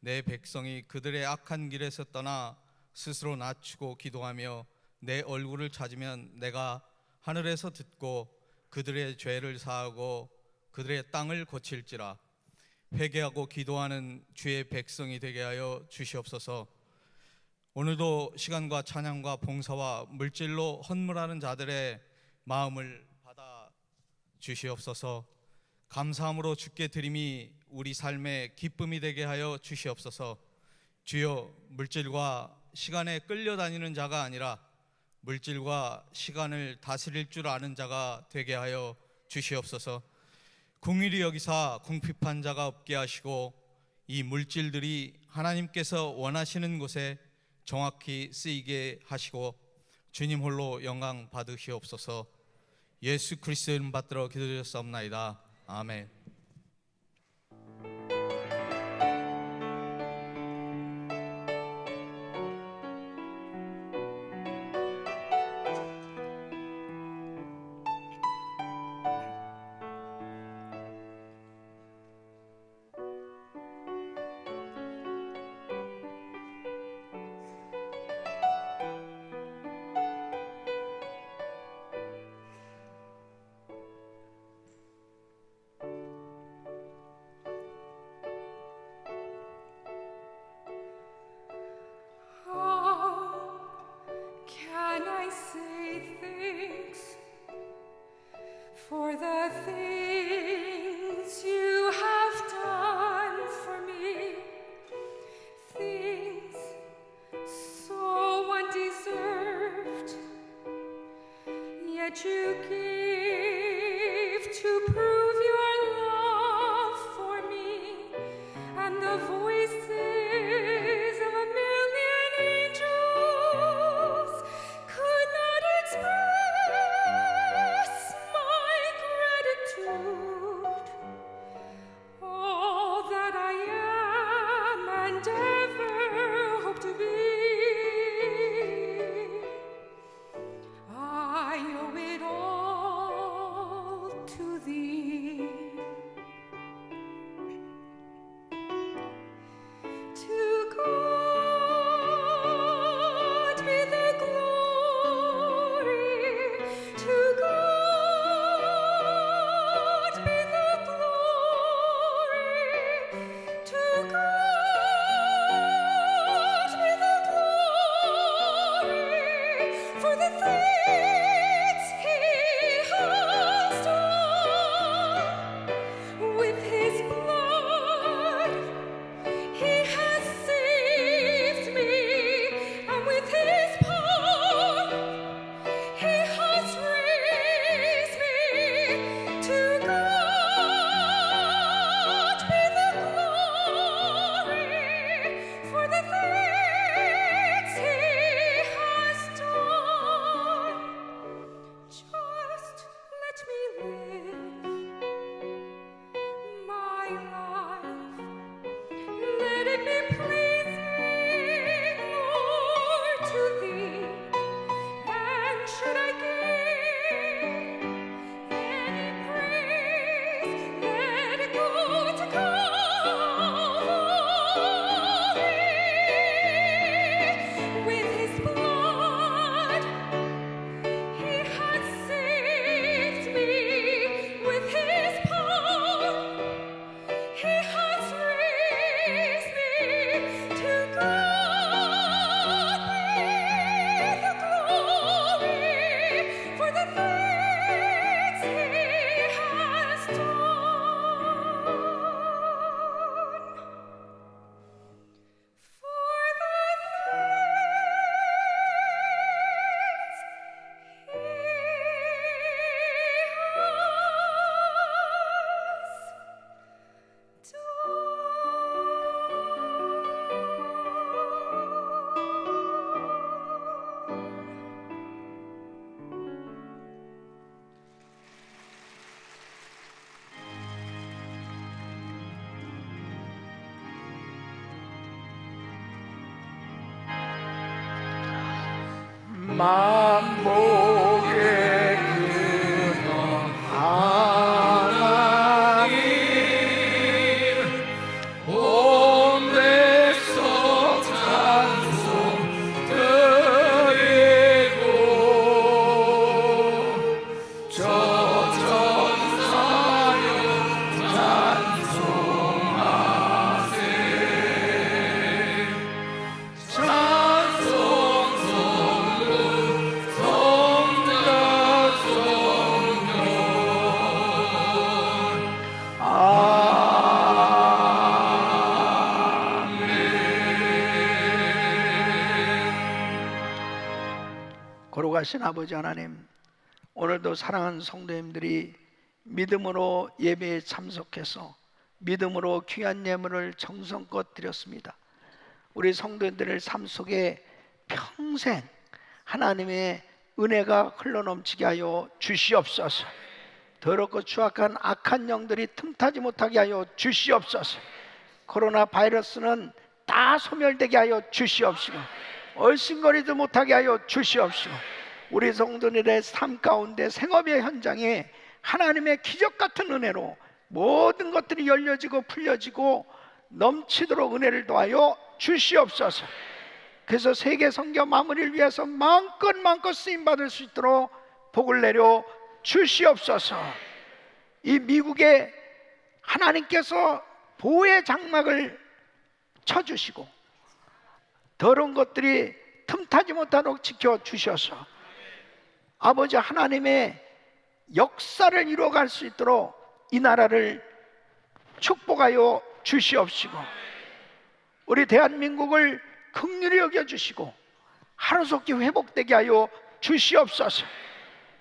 내 백성이 그들의 악한 길에서 떠나 스스로 낮추고 기도하며 내 얼굴을 찾으면 내가 하늘에서 듣고 그들의 죄를 사하고 그들의 땅을 고칠지라. 회개하고 기도하는 주의 백성이 되게 하여 주시옵소서. 오늘도 시간과 찬양과 봉사와 물질로 헌물하는 자들의 마음을 받아 주시옵소서. 감사함으로 주께 드림이 우리 삶의 기쁨이 되게 하여 주시옵소서. 주여, 물질과 시간에 끌려다니는 자가 아니라 물질과 시간을 다스릴 줄 아는 자가 되게 하여 주시옵소서. 긍휼히 여기사 궁핍한 자가 없게 하시고 이 물질들이 하나님께서 원하시는 곳에 정확히 쓰이게 하시고 주님 홀로 영광 받으시옵소서. 예수 그리스도의 이름 받들어 기도드렸사옵나이다. 아멘. that you give to prove your love for me, and the voices of a million angels could not express my gratitude. All that I am and ever hope to be, I owe it all to thee. To God be the glory, to God be the glory, to God be the glory for the things He has done. With His blood He has saved me, and with His power He has raised me. To God be the glory for the things He has done. Just let me live my life. Let it be pleasing, Lord, to Thee. And should I gain any praise, let it go to Calvary. With His blood He has saved me. With His power He has raised me. To God be the glory for the things He has done. For the things He 만복의 근원 하나님 온 백성 찬송 드리고 저 천사여 찬송하세. 찬송 거룩하신 아버지 하나님, 오늘도 사랑하는 성도님들이 믿음으로 예배에 참석해서 믿음으로 귀한 예물을 정성껏 드렸습니다. 우리 성도님들의 삶 속에 평생 하나님의 은혜가 흘러넘치게 하여 주시옵소서. 더럽고 추악한 악한 영들이 틈타지 못하게 하여 주시옵소서. 코로나 바이러스는 다 소멸되게 하여 주시옵시고 얼씬거리도 못하게 하여 주시옵시고 우리 성도들의 삶 가운데 생업의 현장에 하나님의 기적 같은 은혜로 모든 것들이 열려지고 풀려지고 넘치도록 은혜를 더하여 주시옵소서. 그래서 세계 선교 마무리를 위해서 마음껏 쓰임받을 수 있도록 복을 내려 주시옵소서. 이 미국에 하나님께서 보호의 장막을 쳐주시고 더러운 것들이 틈타지 못하도록 지켜주셔서 아버지 하나님의 역사를 이루어갈 수 있도록 이 나라를 축복하여 주시옵시고 우리 대한민국을 긍휼히 여겨주시고 하루속히 회복되게 하여 주시옵소서.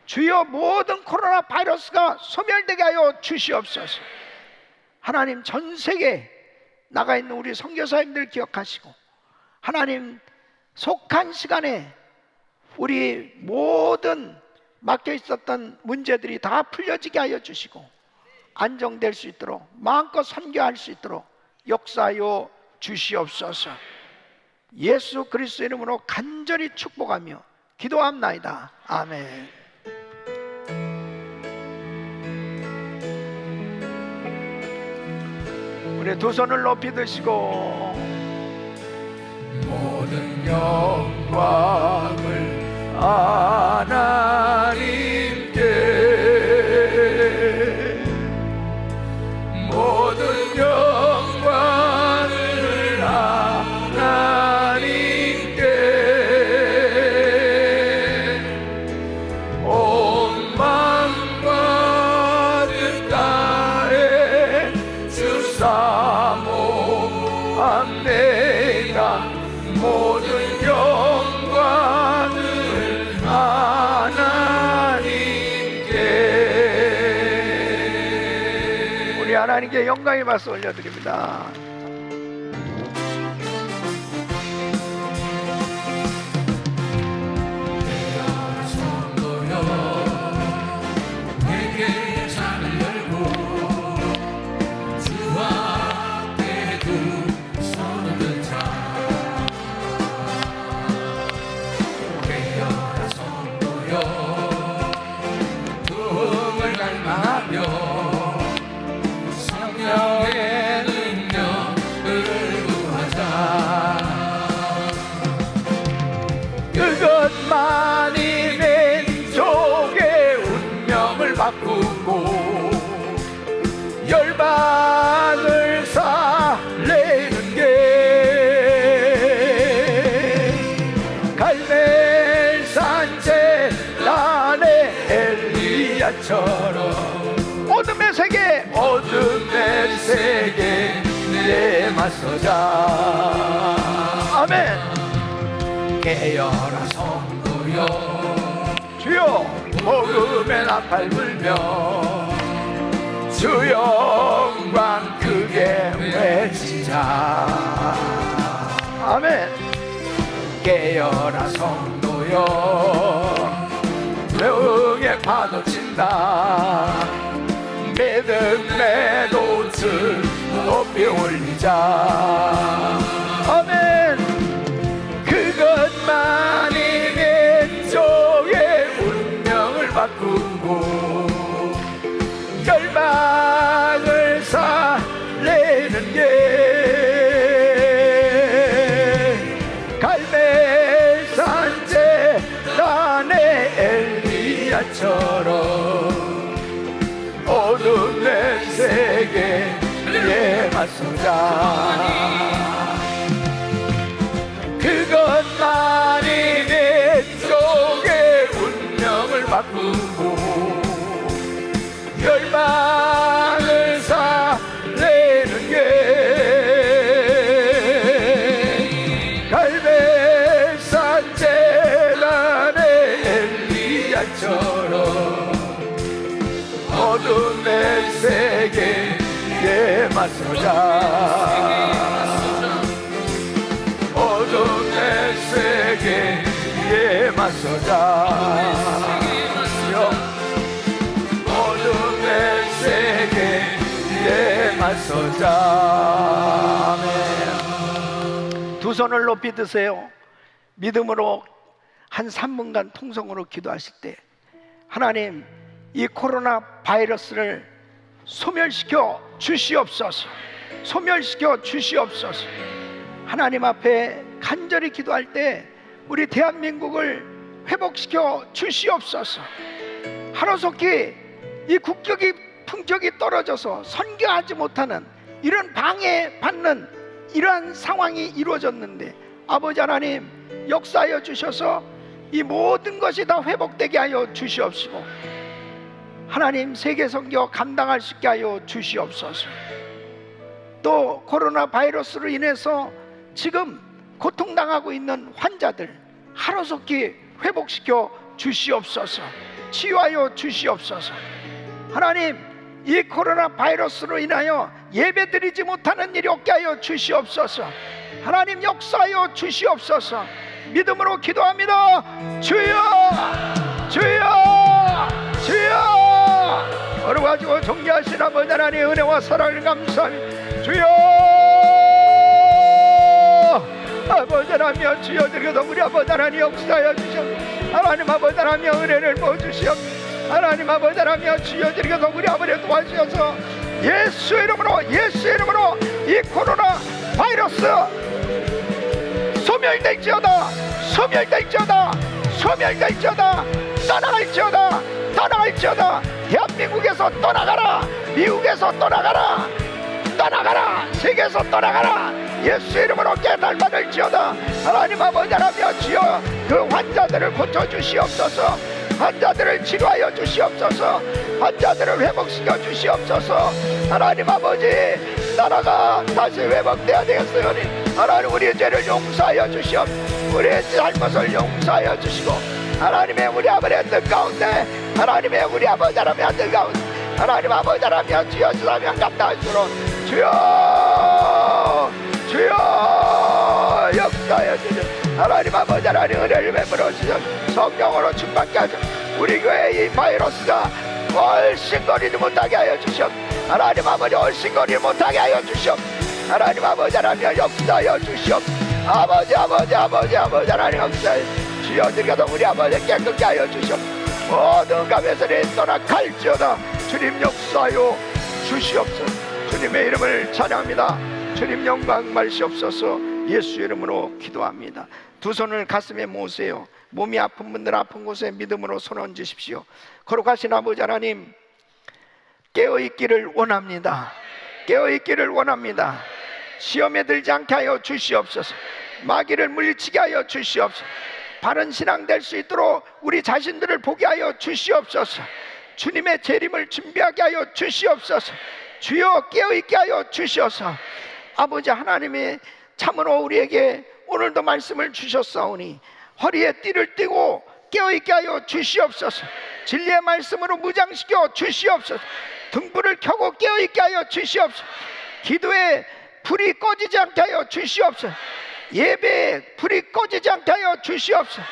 주여 모든 코로나 바이러스가 소멸되게 하여 주시옵소서. 하나님 전 세계에 나가 있는 우리 선교사님들 기억하시고 하나님 속한 시간에 우리 모든 막혀 있었던 문제들이 다 풀려지게 하여 주시고 안정될 수 있도록 마음껏 선교할 수 있도록 역사하여 주시옵소서. 예수 그리스도 이름으로 간절히 축복하며 기도합나이다. 아멘. 우리 두 손을 높이 드시고 모든 영광을 하나님께 모든 영광을 하나님께 온 만과 뜻다에 주 사모합니다. 모든 영광을 하나님께. 우리 하나님께 영광의 박수 올려드립니다. 내게 창을 열고 주 앞에 두 손을 들자. 깨어라 성도여 부흥을 갈망하며 성령의 능력을 구하자. 그것만이 왼쪽의 운명을 바꾸고 열방을 살리는 게 갈멜산 제단의 엘리야처럼 어둠의 세계 어둠의 세계에 맞서자. 아멘. 깨어라 성도여 주여 복음의 나팔 불며 주 영광 크게 외치자. 아멘. 깨어라 성도여 부흥의 파도 친다. 믿음의 돛을 높이 올리자. 아멘. 그것만이 왼쪽의 운명을 바꾸고 열방을 살리는 게 갈멜산 제단의 엘리야처럼 어둠의 세계에 맞서자. 그것만이 왼쪽의 운명을 바꾸고 열방을 살리는 게 갈멜산 제단의 엘리야처럼 어둠의 세계에 맞서자. 어둠의 세계에 맞서자. 어둠의 세계에 맞서자. 아멘. 두 손을 높이 드세요. 믿음으로 한 3분간 통성으로 기도하실 때 하나님 이 코로나 바이러스를 소멸시켜 주시옵소서. 소멸시켜 주시옵소서. 하나님 앞에 간절히 기도할 때 우리 대한민국을 회복시켜 주시옵소서. 하루속히 이 국격이 품격이 떨어져서 선교하지 못하는 이런 방해받는 이러한 상황이 이루어졌는데 아버지 하나님 역사하여 주셔서 이 모든 것이 다 회복되게 하여 주시옵시고 하나님 세계 선교 감당할 수 있게 하여 주시옵소서. 또 코로나 바이러스로 인해서 지금 고통당하고 있는 환자들 하루속히 회복시켜 주시옵소서. 치유하여 주시옵소서. 하나님, 이 코로나 바이러스로 인하여 예배드리지 못하는 일이 없게 하여 주시옵소서. 하나님, 역사하여 주시옵소서. 믿음으로 기도합니다. 주여, 주여, 주여. 걸어가지고 존귀하신 아버지 하나님의 은혜와 사랑을 감사합니다. 주여, 아버지 하나님, 주여 드리고도 우리 아버지 하나님 역사하여 주시옵소서. 하나님 아버지 하나님 은혜를 부어주시옵소서. 하나님 아버지 하나님 주여 드리고도 우리 아버지 도와주셔서 예수의 이름으로, 예수의 이름으로 이 코로나 바이러스 소멸될지어다, 소멸될지어다, 소멸될지어다, 떠나갈지어다, 떠나갈지어다. 대한민국에서 떠나가라, 미국에서 떠나가라, 떠나가라, 세계에서 떠나가라. 예수의 이름으로 깨달받을지어다. 하나님 아버지 하나님 주여 그 환자들을 고쳐주시옵소서. 환자들을 치료하여 주시옵소서. 환자들을 회복시켜 주시옵소서. 하나님 아버지, 나라가 다시 회복되어야 되겠으니 하나님 우리의 죄를 용서하여 주시옵소서. 우리의 잘못을 용서하여 주시고 하나님의 우리 아버지의 뜻 가운데, 하나님의 우리 아버지 하나님의 뜻 가운데, 하나님 아버지 하나님 주여 주사명 감당할수록 주여, 주여 역사하여 주시옵소서. 하나님 아버지 하나님 은혜를 베풀어 주시옵소서. 성령으로 충만케 하소서. 우리 교회의 이 바이러스가 얼씬거리지 못하게 하여 주시옵소서. 하나님 아버지 얼씬거리지 못하게 하여 주시옵소서. 하나님 아버지 하나님 역사하여 주시옵소서. 아버지 아버지 아버지 아버지 하나님 역사하여 주여 드리고도 우리 아버지 깨끗게 하여 주시옵소서. 모든 감에서는 떠나갈지어다. 주님 역사하여 주시옵소서. 주님의 이름을 찬양합니다. 주님 영광 말시옵소서. 예수 이름으로 기도합니다. 두 손을 가슴에 모으세요. 몸이 아픈 분들 아픈 곳에 믿음으로 손 얹으십시오. 거룩하신 아버지 하나님, 깨어있기를 원합니다. 깨어있기를 원합니다. 시험에 들지 않게 하여 주시옵소서. 마귀를 물리치게 하여 주시옵소서. 바른 신앙 될 수 있도록 우리 자신들을 보게 하여 주시옵소서. 주님의 재림을 준비하게 하여 주시옵소서. 주여 깨어있게 하여 주시옵소서. 아버지 하나님이 참으로 우리에게 오늘도 말씀을 주셨사오니 허리에 띠를 띠고 깨어있게 하여 주시옵소서. 진리의 말씀으로 무장시켜 주시옵소서. 등불을 켜고 깨어있게 하여 주시옵소서. 기도에 불이 꺼지지 않게 하여 주시옵소서. 예배에 불이 꺼지지 않게 하여 주시옵소서.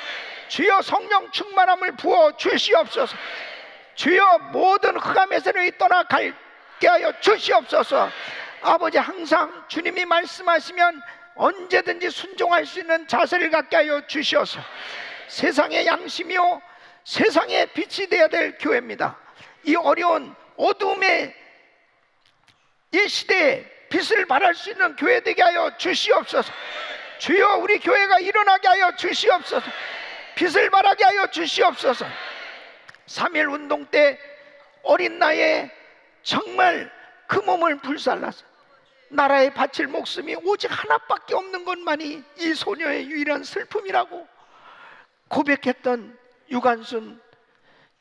주여 성령 충만함을 부어 주시옵소서. 주여 모든 흑암에서는 떠나갈게 하여 주시옵소서. 아버지 항상 주님이 말씀하시면 언제든지 순종할 수 있는 자세를 갖게 하여 주시옵소서. 세상의 양심이요 세상의 빛이 되어야 될 교회입니다. 이 어려운 어두움의 이 시대에 빛을 발할 수 있는 교회 되게 하여 주시옵소서. 주여 우리 교회가 일어나게 하여 주시옵소서. 빛을 발하게 하여 주시옵소서. 3.1 운동 때 어린 나이에 정말 그 몸을 불살라서 나라에 바칠 목숨이 오직 하나밖에 없는 것만이 이 소녀의 유일한 슬픔이라고 고백했던 유관순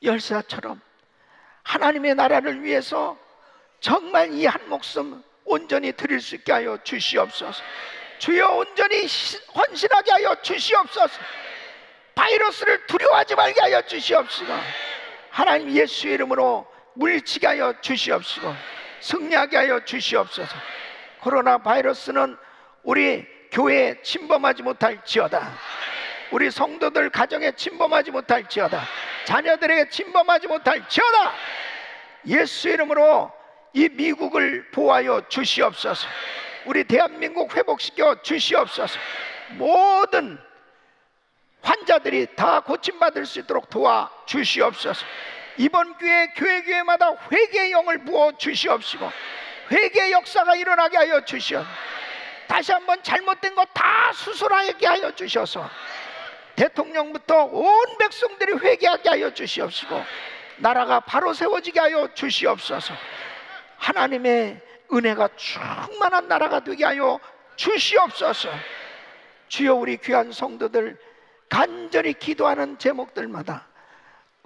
열사처럼 하나님의 나라를 위해서 정말 이 한 목숨 온전히 드릴 수 있게 하여 주시옵소서. 주여 온전히 헌신하게 하여 주시옵소서. 바이러스를 두려워하지 말게 하여 주시옵시고 하나님 예수의 이름으로 물리치게 하여 주시옵시고 승리하게 하여 주시옵소서. 코로나 바이러스는 우리 교회에 침범하지 못할지어다. 우리 성도들 가정에 침범하지 못할지어다. 자녀들에게 침범하지 못할지어다. 예수의 이름으로 이 미국을 보호하여 주시옵소서. 우리 대한민국 회복시켜 주시옵소서. 모든 환자들이 다 고침받을 수 있도록 도와 주시옵소서. 이번 기회에 교회마다 회개의 영을 부어 주시옵시고 회개의 역사가 일어나게 하여 주시옵소서. 다시 한번 잘못된 거 다 수술하게 하여 주셔서 대통령부터 온 백성들이 회개하게 하여 주시옵시고 나라가 바로 세워지게 하여 주시옵소서. 하나님의 은혜가 충만한 나라가 되게 하여 주시옵소서. 주여 우리 귀한 성도들 간절히 기도하는 제목들마다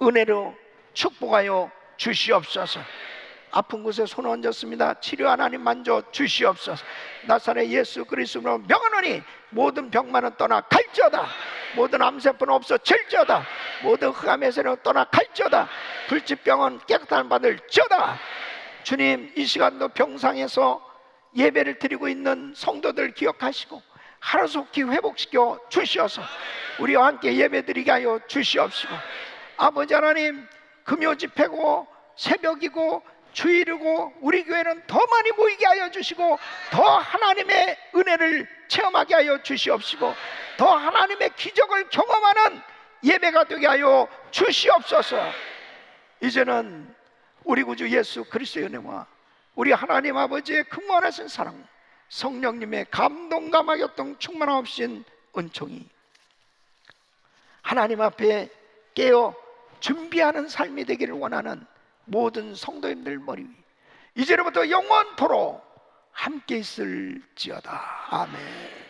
은혜로 축복하여 주시옵소서. 아픈 곳에 손 얹었습니다. 치료 하나님 만져 주시옵소서. 나사렛 예수 그리스도로 명하노니 모든 병만은 떠나 갈지어다. 모든 암세포는 없어질지어다. 모든 흑암에서는 떠나 갈지어다. 불치병은 깨끗한 받을지어다. 주님, 이 시간도 병상에서 예배를 드리고 있는 성도들 기억하시고 하루속히 회복시켜 주시어서 우리와 함께 예배드리게 하여 주시옵시고, 아버지 하나님, 금요 집회고 새벽이고 주일이고 우리 교회는 더 많이 모이게 하여 주시고 더 하나님의 은혜를 체험하게 하여 주시옵시고 더 하나님의 기적을 경험하는 예배가 되게 하여 주시옵소서. 이제는 우리 구주 예수 그리스도의 은혜와 우리 하나님 아버지의 극만하신 사랑, 성령님의 감동감화 교통 충만하신 은총이 하나님 앞에 깨어 준비하는 삶이 되기를 원하는 모든 성도님들 머리 위 이제로부터 영원토록 함께 있을지어다. 아멘.